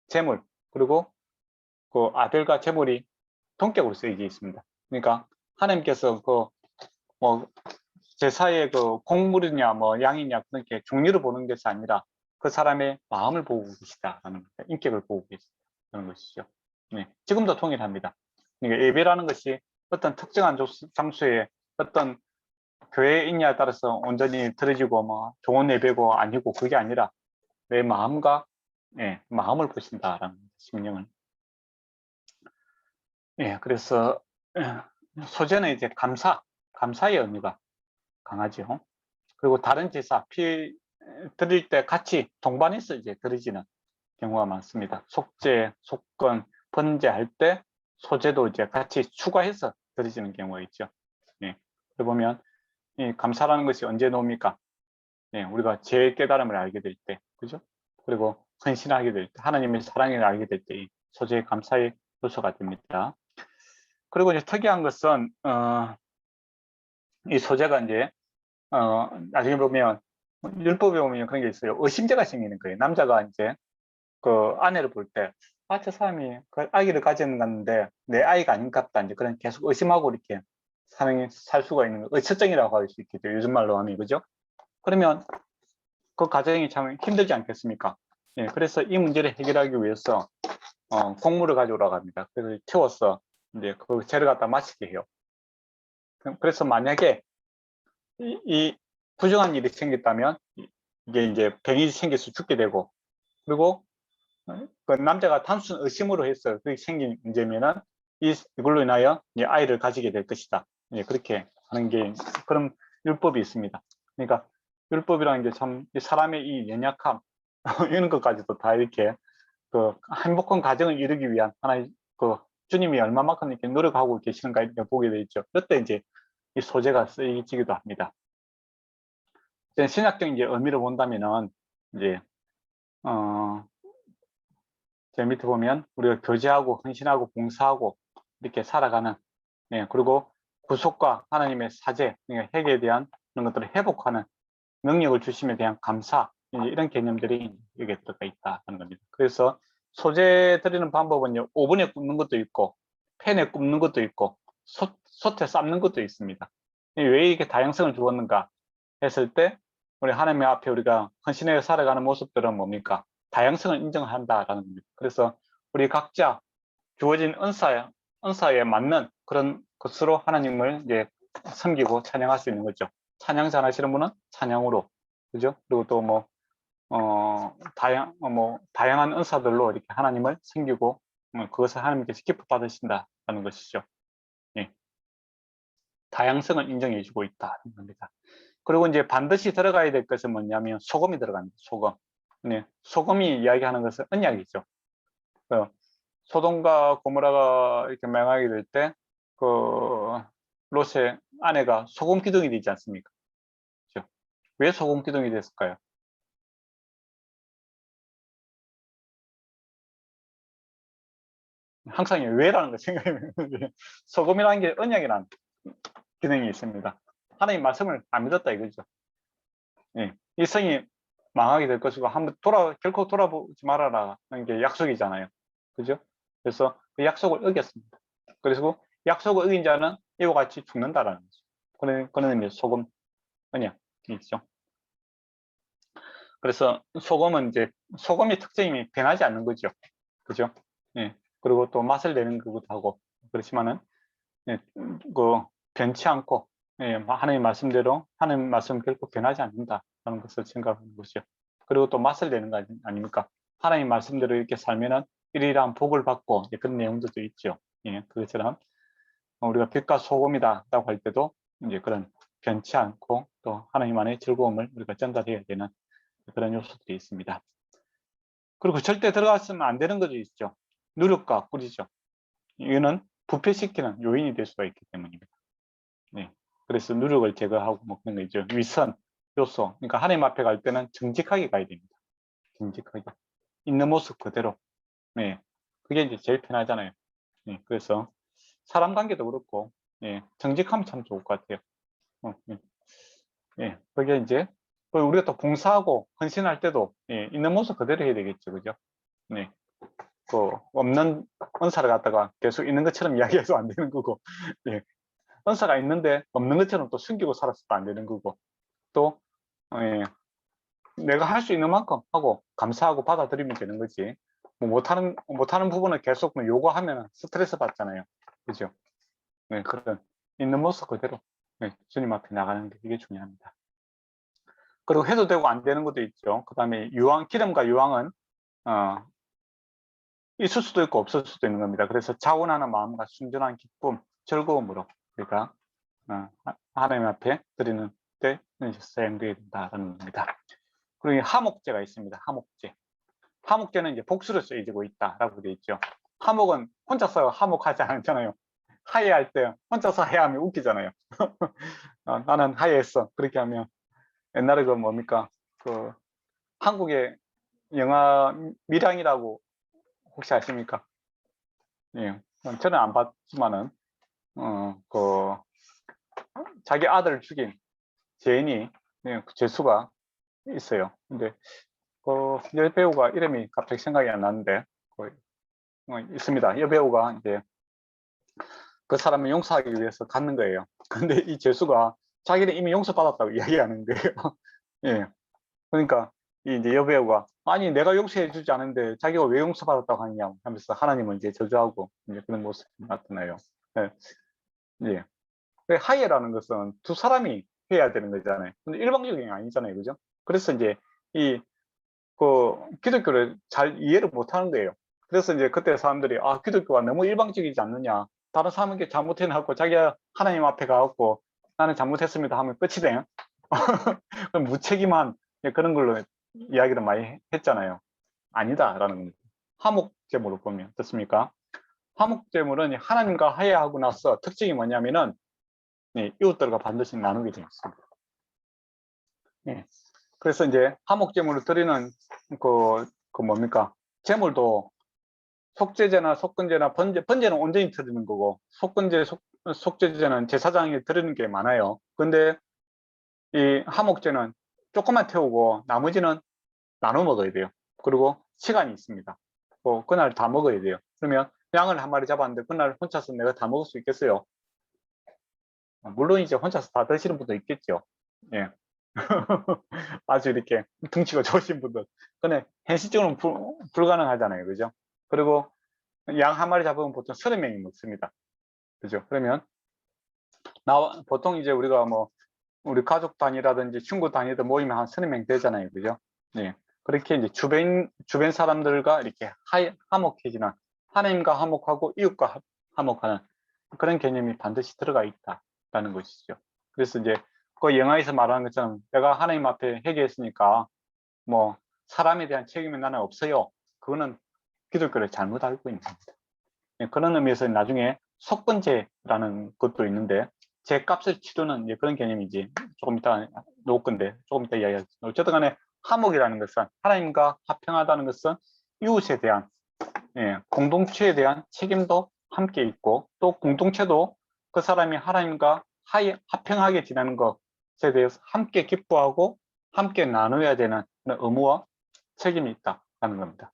제물 그리고 그 아벨과 제물이 동격으로 쓰여져 있습니다. 그러니까 하나님께서 그 뭐 제사의 그 곡물이냐 뭐 양이냐 그렇게 종류를 보는 것이 아니라 그 사람의 마음을 보고 계시다라는 거죠. 인격을 보고 계시다는 것이죠. 네, 지금도 동일합니다. 그러니까 예배라는 것이 어떤 특정한 장소에 어떤 교회에 있냐에 따라서 온전히 들어지고 뭐 좋은 예배고 아니고 그게 아니라 내 마음과 마음을 보신다라는 심령을. 그래서 소제는 이제 감사의 의미가 강하죠. 그리고 다른 제사 피 드릴 때 같이 동반해서 이제 드리지는 경우가 많습니다. 속죄, 속건, 번제할 때 소제도 이제 같이 추가해서 드리지는 경우가 있죠. 그래 보면 이 감사라는 것이 언제 나옵니까? 우리가 제 깨달음을 알게 될 때, 그죠? 그리고 헌신하게 될 때, 하나님의 사랑을 알게 될 때, 이 소제의 감사의 요소가 됩니다. 그리고 이제 특이한 것은 이 소제가 이제 나중에 보면 율법에 보면 그런 게 있어요. 의심제가 생기는 거예요. 남자가 이제 그 아내를 볼 때, 저 사람이 그 아기를 가졌는데 내 아이가 아닌갑다. 이제 그런 계속 의심하고 이렇게 살 수가 있는 거. 의처증이라고 할 수 있겠죠. 요즘 말로 하면, 그죠? 그러면 그 가정이 참 힘들지 않겠습니까? 그래서 이 문제를 해결하기 위해서 곡물을 가져오라고 합니다. 그래서 태워서 이제 그 재를 갖다 마시게 해요. 그래서 만약에 이 부정한 일이 생겼다면 이게 이제 병이 생겨서 죽게 되고, 그리고 그 남자가 단순 의심으로 해서 그게 생긴 문제면은 이걸로 인하여 이제 아이를 가지게 될 것이다. 그렇게 하는 게 그런 율법이 있습니다. 그러니까 율법이라는 게 참 사람의 이 연약함 이런 것까지도 다 이렇게 그 행복한 가정을 이루기 위한 하나의 그 주님이 얼마만큼 이렇게 노력하고 계시는가 이렇게 보게 돼 있죠. 그때 이제 이 소재가 쓰이기도 합니다. 신약적인 이제 의미를 본다면은 이제 제 밑에 보면 우리가 교제하고 헌신하고 봉사하고 이렇게 살아가는, 그리고 구속과 하나님의 사죄, 회개에 대한 이런 것들을 회복하는 능력을 주심에 대한 감사, 이런 개념들이 여기에 들어가 있다는 겁니다. 그래서 소재 드리는 방법은요, 오븐에 굽는 것도 있고 팬에 굽는 것도 있고 솥에 삶는 것도 있습니다. 왜 이렇게 다양성을 주었는가 했을 때 우리 하나님 앞에 우리가 헌신하여 살아가는 모습들은 뭡니까? 다양성을 인정한다라는 겁니다. 그래서 우리 각자 주어진 은사에 맞는 그런 것으로 하나님을 이제 섬기고 찬양할 수 있는 거죠. 찬양 잘하시는 분은 찬양으로, 그죠? 그리고 또 다양한 은사들로 이렇게 하나님을 섬기고 그것을 하나님께서 기뻐 받으신다는 것이죠. 다양성을 인정해 주고 있다는 겁니다. 그리고 이제 반드시 들어가야 될 것은 뭐냐면 소금이 들어갑니다. 소금. 소금이 이야기하는 것은 언약이죠. 소돔과 고모라가 이렇게 맹하게 될 때 그 롯의 아내가 소금 기둥이 되지 않습니까? 그렇죠? 왜 소금 기둥이 됐을까요? 항상 왜라는 거 생각이 드는데 소금이라는 게 언약이라는 기능이 있습니다. 하나님 말씀을 안 믿었다 이거죠. 이 성이 망하게 될 것이고 한번 결코 돌아보지 말아라 하는 게 약속이잖아요. 그죠? 그래서 그 약속을 어겼습니다. 그래서 약속을 어긴 자는 이와 같이 죽는다라는 거죠. 그런 의미에서 소금 언약이죠. 그래서 소금은 이제 소금의 특징이 변하지 않는 거죠. 그죠? 그리고 또 맛을 내는 거기도 하고 그렇지만은 그 변치 않고 하나님 말씀대로 하나님 말씀 결코 변하지 않는다라는 것을 생각하는 것이죠. 그리고 또 맛을 내는 거 아닙니까? 하나님 말씀대로 이렇게 살면은 이러이러한 복을 받고 그런 내용들도 있죠. 그것처럼 우리가 빛과 소금이다라고 할 때도 이제 그런 변치 않고 또 하나님 안의 즐거움을 우리가 전달해야 되는 그런 요소들이 있습니다. 그리고 절대 들어갔으면 안 되는 것도 있죠. 누룩과 꿀이죠. 이거는 부패시키는 요인이 될 수가 있기 때문입니다. 그래서 누룩을 제거하고 뭐 그런 거 있죠. 위선 요소. 그러니까 하나님 앞에 갈 때는 정직하게 가야 됩니다. 정직하게 있는 모습 그대로. 그게 이제 제일 편하잖아요. 그래서 사람 관계도 그렇고 정직하면 참 좋을 것 같아요. 그게 이제 우리가 또 봉사하고 헌신할 때도 있는 모습 그대로 해야 되겠죠, 그죠? 그 없는 은사를 갖다가 계속 있는 것처럼 이야기해도 안 되는 거고, 은사가 있는데 없는 것처럼 또 숨기고 살았어도 안 되는 거고, 또 예, 내가 할 수 있는 만큼 하고 감사하고 받아들이면 되는 거지. 뭐 못하는 부분은 계속 뭐 요구하면 스트레스 받잖아요. 그죠? 네, 그런 있는 모습 그대로 네, 주님 앞에 나가는 게 이게 중요합니다. 그리고 해도 되고 안 되는 것도 있죠. 그 다음에 기름과 유황은 있을 수도 있고 없을 수도 있는 겁니다. 그래서 자원하는 마음과 순전한 기쁨, 즐거움으로 우리가 하나님 앞에 드리는 때 사용되어야 된다는 겁니다. 그리고 하목제가 있습니다. 하목제는 이제 복수로 쓰여지고 있다라고 되어 있죠. 하목은 혼자서 하목하지 않잖아요. 하예할 때 혼자서 하예하면 웃기잖아요. 나는 하예했어. 그렇게 하면 옛날에 그 뭡니까? 그 한국의 영화 밀양이라고 혹시 아십니까? 예, 저는 안 봤지만은 그 자기 아들을 죽인 죄인이 그 죄수가 있어요. 근데 그 여배우가 이름이 갑자기 생각이 안 나는데 있습니다. 여배우가 이제 그 사람을 용서하기 위해서 갔는 거예요. 근데 이 죄수가 자기는 이미 용서받았다고 이야기하는 거예요. 예. 그러니까 이제 여배우가 아니 내가 용서해 주지 않은데 자기가 왜 용서받았다고 하냐 하면서 하나님을 이제 저주하고 이제 그런 모습이 나타나요. 예. 예. 하예라는 것은 두 사람이 해야 되는 거잖아요. 근데 일방적인 게 아니잖아요. 그죠? 그래서 이제 기독교를 잘 이해를 못 하는 거예요. 그래서 이제 그때 사람들이 기독교가 너무 일방적이지 않느냐. 다른 사람에게 잘못해놓고 자기가 하나님 앞에 가갖고 나는 잘못했습니다 하면 끝이 돼요. 무책임한 그런 걸로 이야기를 많이 했잖아요. 아니다라는 겁니다. 화목제물을 보면 어떻습니까? 화목제물은 하나님과 화해하고 나서 특징이 뭐냐면은 이웃들과 반드시 나누게 되어 있습니다. 예. 그래서 이제 화목제물을 드리는 뭡니까? 제물도 속죄제나 속건제나 번제는 온전히 드리는 거고, 속죄제는 제사장이 드리는 게 많아요. 근데 이 화목제는 조금만 태우고 나머지는 나눠 먹어야 돼요. 그리고 시간이 있습니다. 그날 다 먹어야 돼요. 그러면 양을 한 마리 잡았는데 그날 혼자서 내가 다 먹을 수 있겠어요? 물론 이제 혼자서 다 드시는 분도 있겠죠. 예. 아주 이렇게 등치가 좋으신 분들. 근데 현실적으로는 불가능하잖아요. 그죠? 그리고 양 한 마리 잡으면 보통 30명이 먹습니다. 그죠? 그러면 보통 이제 우리가 우리 가족 단위라든지 친구 단위도 모이면 한 30명 되잖아요. 그죠? 네. 그렇게 이제 주변 사람들과 이렇게 화목해지는, 하나님과 화목하고 이웃과 화목하는 그런 개념이 반드시 들어가 있다라는 것이죠. 그래서 이제 그 영화에서 말하는 것처럼 내가 하나님 앞에 회개했으니까 사람에 대한 책임은 나는 없어요. 그거는 기독교를 잘못 알고 있는 겁니다. 그런 의미에서 나중에 속건제라는 것도 있는데 죄값을 치르는 이제 그런 개념이지. 조금 이따 놓을 건데 조금 이따 이야기하겠습니다. 어쨌든 간에 화목이라는 것은 하나님과 화평하다는 것은 이웃에 대한 공동체에 대한 책임도 함께 있고, 또 공동체도 그 사람이 하나님과 화평하게 지내는 것에 대해서 함께 기뻐하고 함께 나눠야 되는 의무와 책임이 있다는 겁니다.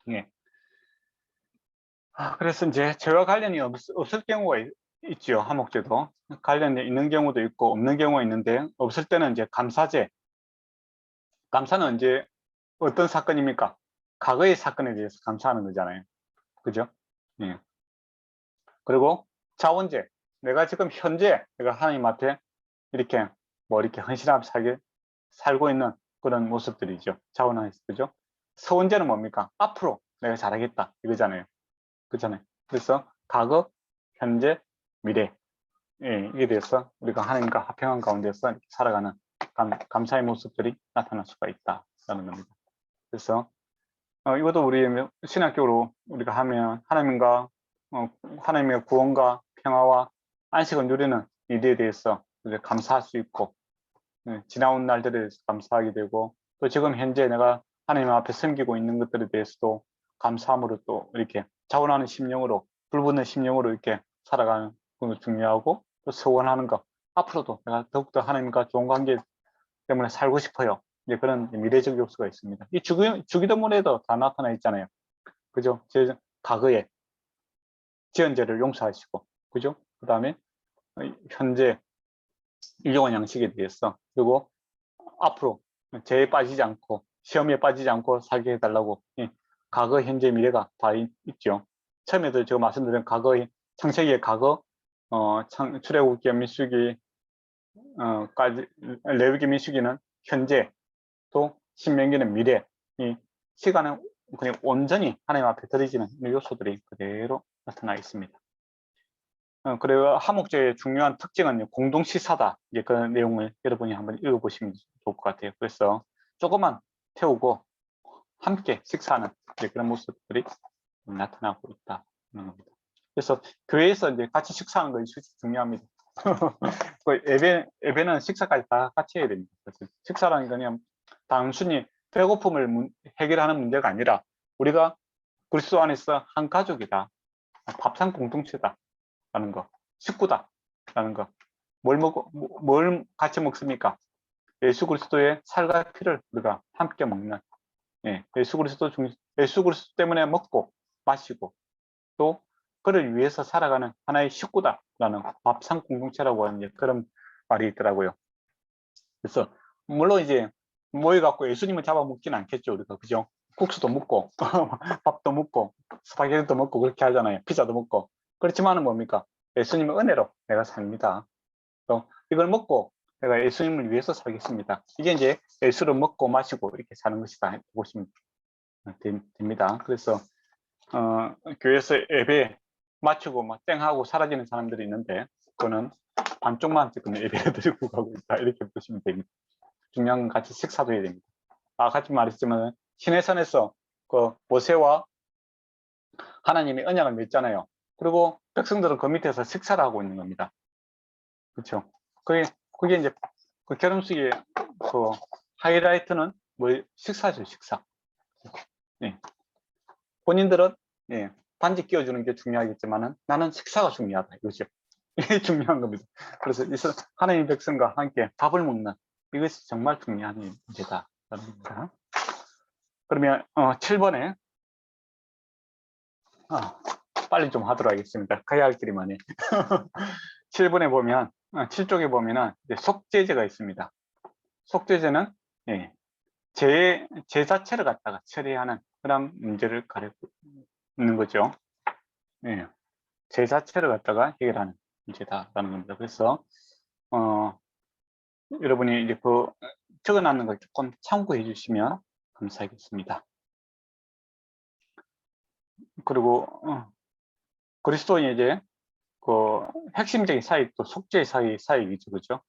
예. 그래서 이제 죄와 관련이 없을 경우가 있죠. 화목제도 관련이 있는 경우도 있고 없는 경우가 있는데, 없을 때는 이제 감사제. 감사는 이제 어떤 사건입니까? 과거의 사건에 대해서 감사하는 거잖아요. 그죠? 예. 그리고 자원제. 내가 지금 현재 내가 하나님 앞에 이렇게 이렇게 헌신하게 살고 있는 그런 모습들이죠. 자원하는, 그죠? 서원제는 뭡니까? 앞으로 내가 잘하겠다 이거잖아요. 그렇잖아요. 그래서 과거, 현재, 미래, 이에 대해서 우리가 하나님과 화평한 가운데서 살아가는 감사의 모습들이 나타날 수가 있다라는 겁니다. 그래서 이것도 우리 신학교로 우리가 하면 하나님의 구원과 평화와 안식을 누리는 일에 대해서 우리가 감사할 수 있고, 지나온 날들에 대해서 감사하게 되고, 또 지금 현재 내가 하나님 앞에 섬기고 있는 것들에 대해서도 감사함으로 또 이렇게 자원하는 심령으로, 불붙는 심령으로 이렇게 살아가는 것도 중요하고, 또 소원하는 것, 앞으로도 내가 더욱더 하나님과 좋은 관계 때문에 살고 싶어요. 이제 그런 미래적 요소가 있습니다. 이 주기도문에도 다 나타나 있잖아요. 그죠? 과거에 지은 죄를 용서하시고, 그죠? 그 다음에 현재 일용할 양식에 대해서, 그리고 앞으로 재해에 빠지지 않고 시험에 빠지지 않고 살게 해달라고, 과거, 현재, 미래가 다 있죠. 처음에도 제가 말씀드린 과거의 창세기의 과거, 출애굽기, 민수기, 까지, 레위기, 민수기는 현재, 또 신명기는 미래. 이 시간은 그냥 온전히 하나님 앞에 드려지는 요소들이 그대로 나타나 있습니다. 그리고 하목제의 중요한 특징은 공동시사다. 이제 그 내용을 여러분이 한번 읽어보시면 좋을 것 같아요. 그래서 조금만 태우고 함께 식사하는 그런 모습들이 나타나고 있다는 겁니다. 그래서 교회에서 이제 같이 식사하는 것이 중요합니다. 그 예배는 식사까지 다 같이 해야 됩니다. 그래서 식사라는 거는 단순히 배고픔을 해결하는 문제가 아니라 우리가 그리스도 안에서 한 가족이다, 밥상 공동체다라는 거, 식구다라는 거. 뭘 같이 먹습니까? 예수 그리스도의 살과 피를 우리가 함께 먹는, 예수 그리스도 때문에 먹고 마시고 또 그를 위해서 살아가는 하나의 식구다라는 밥상 공동체라고 하는 그런 말이 있더라고요. 그래서 물론 이제 모여갖고 예수님을 잡아먹지는 않겠죠, 우리가. 그죠? 국수도 먹고 밥도 먹고 스파게티도 먹고 그렇게 하잖아요. 피자도 먹고. 그렇지만은 뭡니까? 예수님의 은혜로 내가 삽니다. 또 이걸 먹고 내가 예수님을 위해서 살겠습니다. 이게 이제 예수를 먹고 마시고 이렇게 사는 것이다 보시면 됩니다. 그래서 교회에서 예배 마치고 막 땡하고 사라지는 사람들이 있는데, 그거는 반쪽만 지금 예배를 드리고 가고 있다, 이렇게 보시면 됩니다. 중요한 건 같이 식사도 해야 됩니다. 같이 말했지만 시내산에서 그 모세와 하나님이 언약을 맺잖아요. 그리고 백성들은 그 밑에서 식사를 하고 있는 겁니다. 그렇죠? 그게 이제 그 결혼식의 그 하이라이트는 뭐 식사죠, 식사. 네. 본인들은 반지 끼워주는 게 중요하겠지만은 나는 식사가 중요하다, 이거죠. 이게 중요한 겁니다. 그래서 하나님 백성과 함께 밥을 먹는, 이것이 정말 중요한 문제다라는 겁니다. 그러면 7번에 빨리 좀 하도록 하겠습니다. 가야 할 길이 많이. 7번에 보면 7쪽에 보면은 속죄제가 있습니다. 속죄제는 제 자체를 갖다가 처리하는 그런 문제를 가리고 있는 거죠. 제 자체를 갖다가 해결하는 문제다라는 겁니다. 그래서 여러분이 이제 그 적어놨는 걸 조금 참고해 주시면 감사하겠습니다. 그리고 그리스도인이 이제 그 핵심적인 사역, 또 속죄의 사역이죠, 그죠?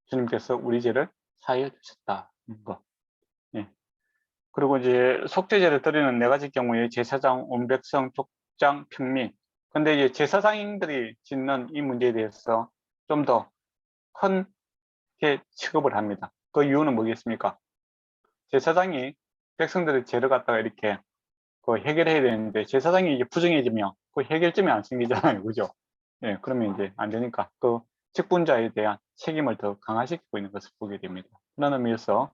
주님께서 우리 죄를 사하여 주셨다는 거. 그리고 이제 속죄제를 드리는 네 가지 경우에 제사장, 온백성, 족장, 평민. 근데 이제 제사장들이 짓는 이 문제에 대해서 좀 더 큰 취급을 합니다. 그 이유는 뭐겠습니까? 제사장이 백성들의 죄를 갖다가 이렇게 그 해결해야 되는데, 제사장이 이제 부정해지면 그 해결점이 안 생기잖아요, 그죠? 그러면 이제 안 되니까 그 직분자에 대한 책임을 더 강화시키고 있는 것을 보게 됩니다. 그런 의미에서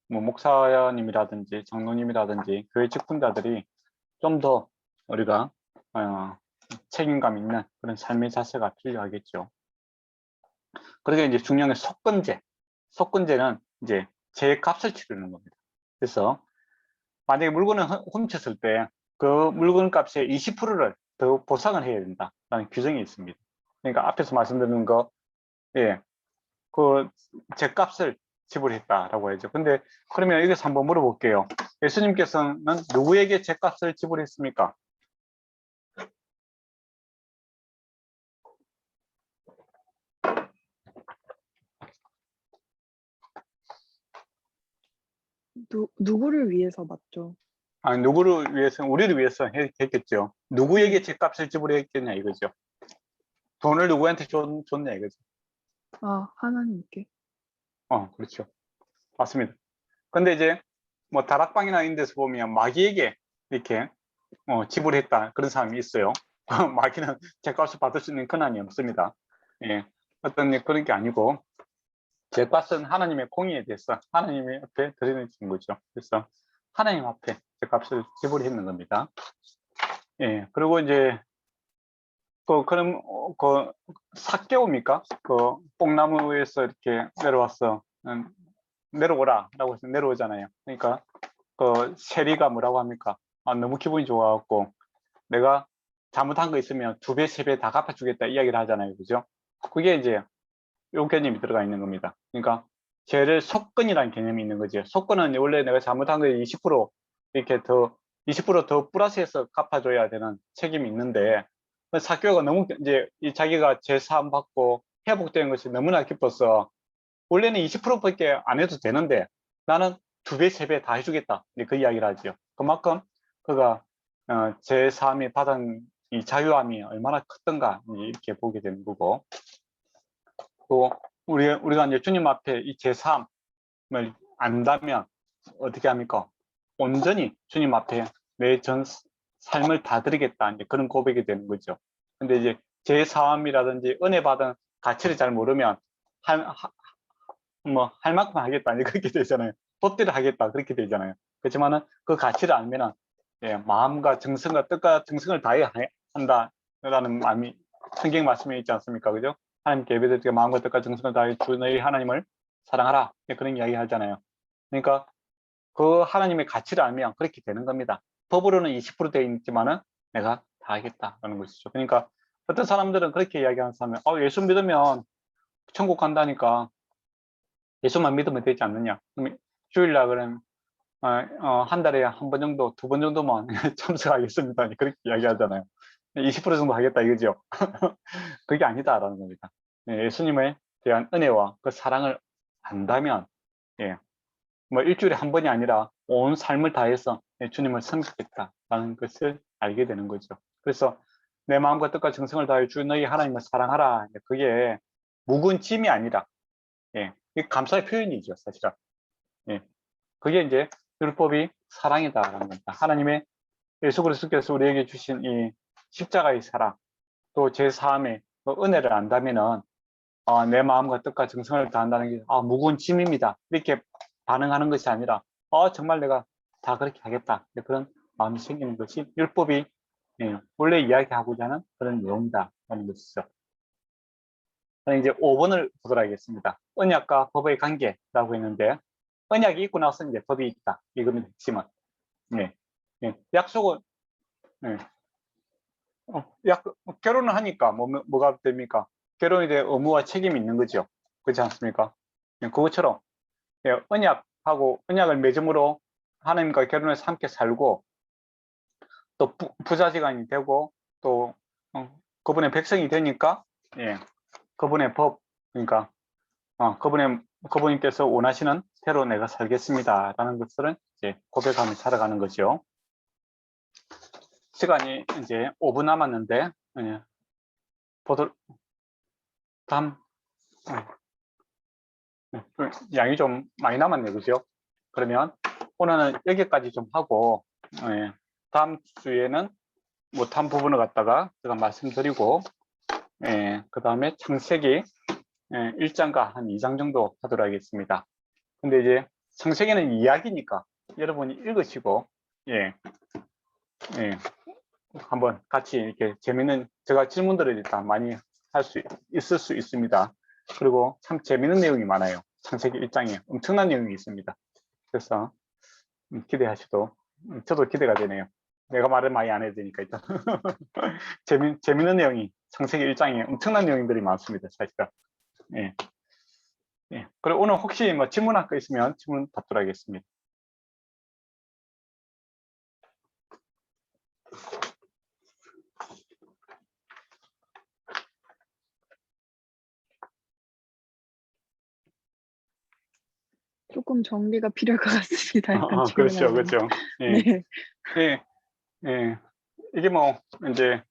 뭐 목사님이라든지 장로님이라든지 교회 직분자들이 좀 더 우리가 책임감 있는 그런 삶의 자세가 필요하겠죠. 그러게 이제 중요한 게 속건제. 속건제는 이제 제 값을 치르는 겁니다. 그래서 만약에 물건을 훔쳤을 때 그 물건 값의 20%를 더 보상을 해야 된다라는 규정이 있습니다. 그러니까 앞에서 말씀드린 거, 그 제 값을 지불했다라고 하죠. 근데 그러면 여기서 한번 물어볼게요. 예수님께서는 누구에게 제 값을 지불했습니까? 누구를 위해서 맞죠? 누구를 위해서? 우리를 위해서 했겠죠. 누구에게 제 값을 지불했겠냐 이거죠. 돈을 누구한테 줬냐 이거죠. 하나님께. 그렇죠. 맞습니다. 근데 이제 뭐 다락방이나 이런 데서 보면 마귀에게 이렇게 지불했다 그런 사람이 있어요. 마귀는 제 값을 받을 수 있는 권한이 없습니다. 어떤 그런 게 아니고 제 값은 하나님의 공의에 대해서 하나님 앞에 드리는 거죠. 그래서 하나님 앞에 제 값을 지불했는 겁니다. 그리고 이제 그럼 그 삭개오입니까? 그 뽕나무에서 이렇게 내려왔어. 내려오라라고 해서 내려오잖아요. 그러니까 그 세리가 뭐라고 합니까? 너무 기분이 좋아갖고 내가 잘못한 거 있으면 2배, 3배 다 갚아주겠다 이야기를 하잖아요. 그죠? 그게 이제 요 개념이 들어가 있는 겁니다. 그러니까 죄를 속건이라는 개념이 있는 거죠. 속건은 원래 내가 잘못한 거에 20% 이렇게 더 20% 더 플러스해서 갚아줘야 되는 책임이 있는데 사교가 너무 이제 자기가 재사함 받고 회복된 것이 너무나 기뻐서 원래는 20%밖에 안 해도 되는데 나는 2배, 3배 다 해주겠다. 그 이야기를 하죠. 그만큼 그가 재사함이 받은 이 자유함이 얼마나 컸던가 이렇게 보게 되는 거고, 또 우리가 이제 주님 앞에 이 제사함을 안다면 어떻게 합니까? 온전히 주님 앞에 내 전 삶을 다 드리겠다, 이제 그런 고백이 되는 거죠. 근데 이제 제사함이라든지 은혜 받은 가치를 잘 모르면 할 만큼 하겠다, 이제 그렇게 되잖아요. 법대로 하겠다, 그렇게 되잖아요. 그렇지만은 그 가치를 알면은 마음과 정성과 뜻과 정성을 다해야 한다라는 마음이 성경 말씀에 있지 않습니까? 그죠? 하나님께 예배드리게 마음과 뜻과 정성을 다해 주 너희 하나님을 사랑하라, 그런 이야기 하잖아요. 그러니까 그 하나님의 가치를 알면 그렇게 되는 겁니다. 법으로는 20% 되어 있지만은 내가 다 하겠다라는 것이죠. 그러니까 어떤 사람들은 그렇게 이야기하는 사람은 예수 믿으면 천국 간다니까 예수만 믿으면 되지 않느냐. 그럼 주일날 그럼 한 달에 한 번 정도, 2번 정도만 참석하겠습니다, 그렇게 이야기하잖아요. 20% 정도 하겠다 이거죠. 그게 아니다라는 겁니다. 예수님에 대한 은혜와 그 사랑을 안다면, 뭐 일주일에 한 번이 아니라 온 삶을 다해서 주님을 섬기겠다라는 것을 알게 되는 거죠. 그래서 내 마음과 뜻과 정성을 다해 주 너희 하나님을 사랑하라. 그게 묵은 짐이 아니라, 이 감사의 표현이죠, 사실은. 그게 이제 율법이 사랑이다라는 겁니다. 하나님의 예수 그리스도께서 우리에게 주신 이 십자가의 사랑, 또 제 삶의 은혜를 안다면은 내 마음과 뜻과 정성을 다한다는 게 무거운 짐입니다, 이렇게 반응하는 것이 아니라 정말 내가 다 그렇게 하겠다, 그런 마음이 생기는 것이 율법이 원래 이야기하고자 하는 그런 내용이다라는 것이죠. 이제 5번을 보도록 하겠습니다. 언약과 법의 관계라고 했는데, 언약이 있고 나서 이제 법이 있다, 이겁니다. 핵심은. 약속은 결혼을 하니까 뭐가 됩니까? 결혼에 대해 의무와 책임이 있는 거죠. 그렇지 않습니까? 그것처럼 언약을 맺음으로 하나님과 결혼해서 함께 살고, 또 부자지간이 되고, 또 그분의 백성이 되니까 그분의 법, 그러니까 그분께서 원하시는 대로 내가 살겠습니다라는 것들은 이제 고백하며 살아가는 거죠. 시간이 이제 5분 남았는데 다음 양이 좀 많이 남았네요, 그죠? 그러면 오늘은 여기까지 좀 하고 다음 주에는 못한 부분을 갖다가 제가 말씀드리고, 그 다음에 창세기 1장과 한 2장 정도 하도록 하겠습니다. 근데 이제 창세기는 이야기니까 여러분이 읽으시고 한번 같이 이렇게 재밌는, 제가 질문들을 일단 많이 있을 수 있습니다. 그리고 참 재밌는 내용이 많아요. 창세기 1장에 엄청난 내용이 있습니다. 그래서 기대하셔도, 저도 기대가 되네요. 내가 말을 많이 안 해도 되니까 일단 재밌는 내용이 창세기 1장에 엄청난 내용들이 많습니다, 사실은. 그리고 오늘 혹시 뭐 질문할 거 있으면 질문 받도록 하겠습니다. 조금 정리가 필요할 것 같습니다. 약간 그렇죠, 질문하면. 그렇죠. 네. 이게 이제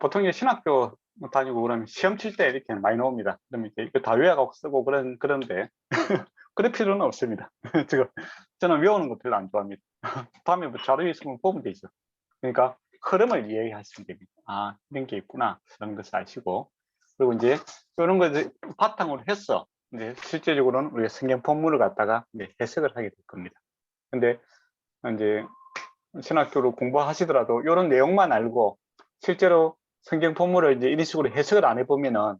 보통 이제 신학교 다니고 그러면 시험 칠 때 이렇게 많이 나옵니다. 그러면 이거 다 외워가고 쓰고 그런데 그럴 필요는 없습니다. 저는 외우는 거 별로 안 좋아합니다. 다음에 뭐 자료 있으면 보면 되죠. 그러니까 흐름을 이해하시면 됩니다. 이런 게 있구나, 그런 것을 아시고, 그리고 이제 이런 것을 바탕으로 해서 이제 실제적으로는 우리가 성경 본문을 갖다가 이제 해석을 하게 될 겁니다. 근데 이제 신학교로 공부하시더라도 이런 내용만 알고 실제로 성경 본문을 이제 이런 식으로 해석을 안 해보면은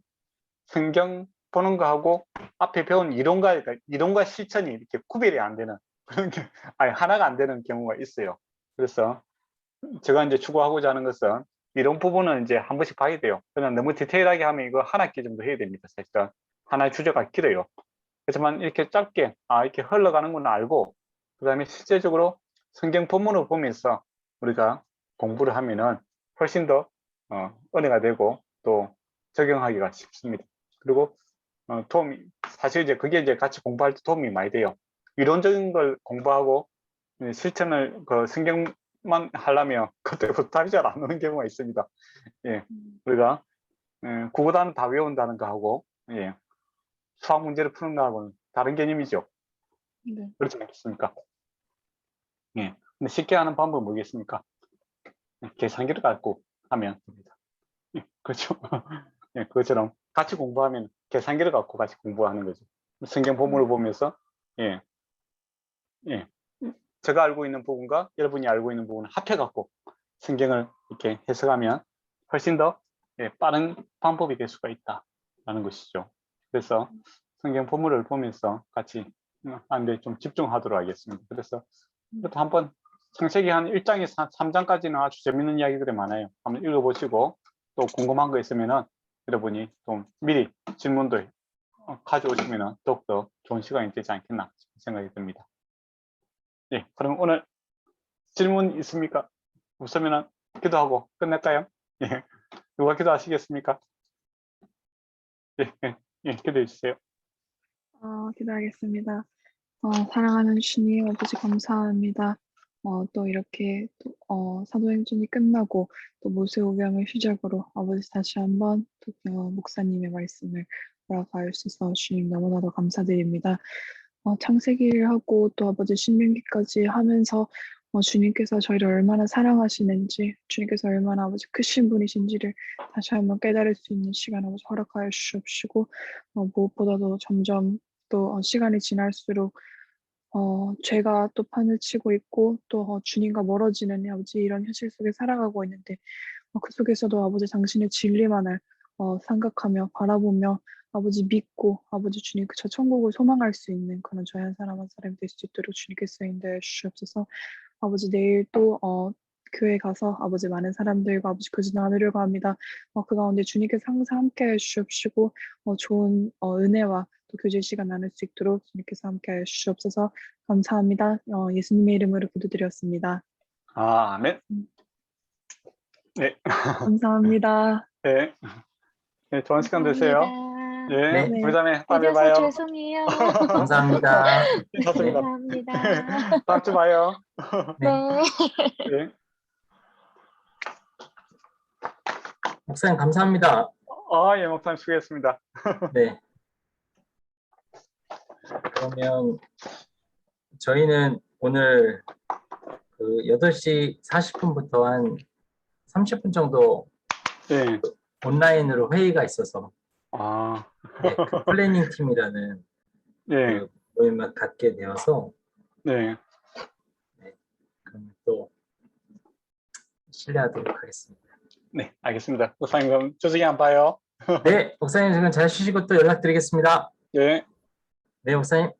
성경 보는 거하고 앞에 배운 이론과 실천이 이렇게 구별이 안 되는 그런 게 아니 하나가 안 되는 경우가 있어요. 그래서 제가 이제 추구하고자 하는 것은 이런 부분은 이제 한 번씩 봐야 돼요. 그냥 너무 디테일하게 하면 이거 한 학기 정도 해야 됩니다. 사실은 하나의 주제가 길어요. 그렇지만 이렇게 짧게 이렇게 흘러가는 건 알고 그다음에 실제적으로 성경 본문을 보면서 우리가 공부를 하면은 훨씬 더 은혜가 되고 또 적용하기가 쉽습니다. 그리고 사실 이제 그게 이제 같이 공부할 때 도움이 많이 돼요. 이론적인 걸 공부하고 실천을 성경만 하려면 그때부터 답이 잘 안 나오는 경우가 있습니다. 예, 우리가 국어단은 다 외운다는 거하고 수학 문제를 푸는 거하고는 다른 개념이죠. 네. 그렇지 않겠습니까? 예. 근데 쉽게 하는 방법은 뭐겠습니까? 계산기를 갖고 하면 됩니다. 예, 그렇죠. 예, 그것처럼 같이 공부하면 계산기를 갖고 같이 공부하는 거죠. 성경 본문을 보면서 예, 제가 알고 있는 부분과 여러분이 알고 있는 부분을 합해갖고 성경을 이렇게 해석하면 훨씬 더 빠른 방법이 될 수가 있다라는 것이죠. 그래서 성경 본문을 보면서 같이 하는데 좀 집중하도록 하겠습니다. 그래서 이것도 한번 창세기 한 1장에서 3장까지는 아주 재밌는 이야기들이 많아요. 한번 읽어보시고 또 궁금한 거 있으면은 여러분이 좀 미리 질문도 가져오시면은 더욱더 좋은 시간이 되지 않겠나 생각이 듭니다. 예, 그럼 오늘 질문 있습니까? 없으면은 기도하고 끝낼까요? 예, 누가 기도하시겠습니까? 기도해 주세요. 기도하겠습니다. 사랑하는 주님, 아버지 감사합니다. 또 이렇게 사도행전이 끝나고 또 모세오경을 시작으로 아버지 다시 한번 또 목사님의 말씀을 돌아갈 수 있어서 주님 너무나도 감사드립니다. 창세기를 하고 또 아버지 신명기까지 하면서 주님께서 저희를 얼마나 사랑하시는지 주님께서 얼마나 아버지 크신 분이신지를 다시 한번 깨달을 수 있는 시간 아버지 허락하여 주시옵시고 무엇보다도 점점 또 시간이 지날수록 죄가 또 판을 치고 있고 또 주님과 멀어지는 아버지 이런 현실 속에 살아가고 있는데 그 속에서도 아버지 당신의 진리만을 생각하며 바라보며 아버지 믿고 아버지 주님 저 천국을 소망할 수 있는 그런 저희 한 사람 한 사람이 될 수 있도록 주님께서 인도해 주시옵소서. 아버지 내일 또 교회 가서 아버지 많은 사람들과 아버지 교제 나누려고 합니다. 그 가운데 주님께서 항상 함께 해 주시옵시고 좋은 은혜와 또 교제 시간 나눌 수 있도록 주님께서 함께 해 주시옵소서. 감사합니다. 예수님의 이름으로 기도드렸습니다. 아멘. 네. 감사합니다. 네. 네, 좋은 시간 되세요. 네, 네. 부자매 다음에 늦어서 봐요. 죄송해요. 감사합니다. 괜찮습니다. 감사합니다. 다음 주 봐요. 네. 네. 목사님 감사합니다. 예, 목사님 수고했습니다. 네. 그러면 저희는 오늘 그 8시 40분부터 한 30분 정도 네. 온라인으로 회의가 있어서 네, 그 플래닝 팀이라는 네. 그 모임을 갖게 되어서 네. 그럼 또 실례하도록 하겠습니다. 네, 알겠습니다. 목사님 그럼 조직이 안 봐요. 네, 목사님 지금 잘 쉬시고 또 연락드리겠습니다. 네. 네, 목사님.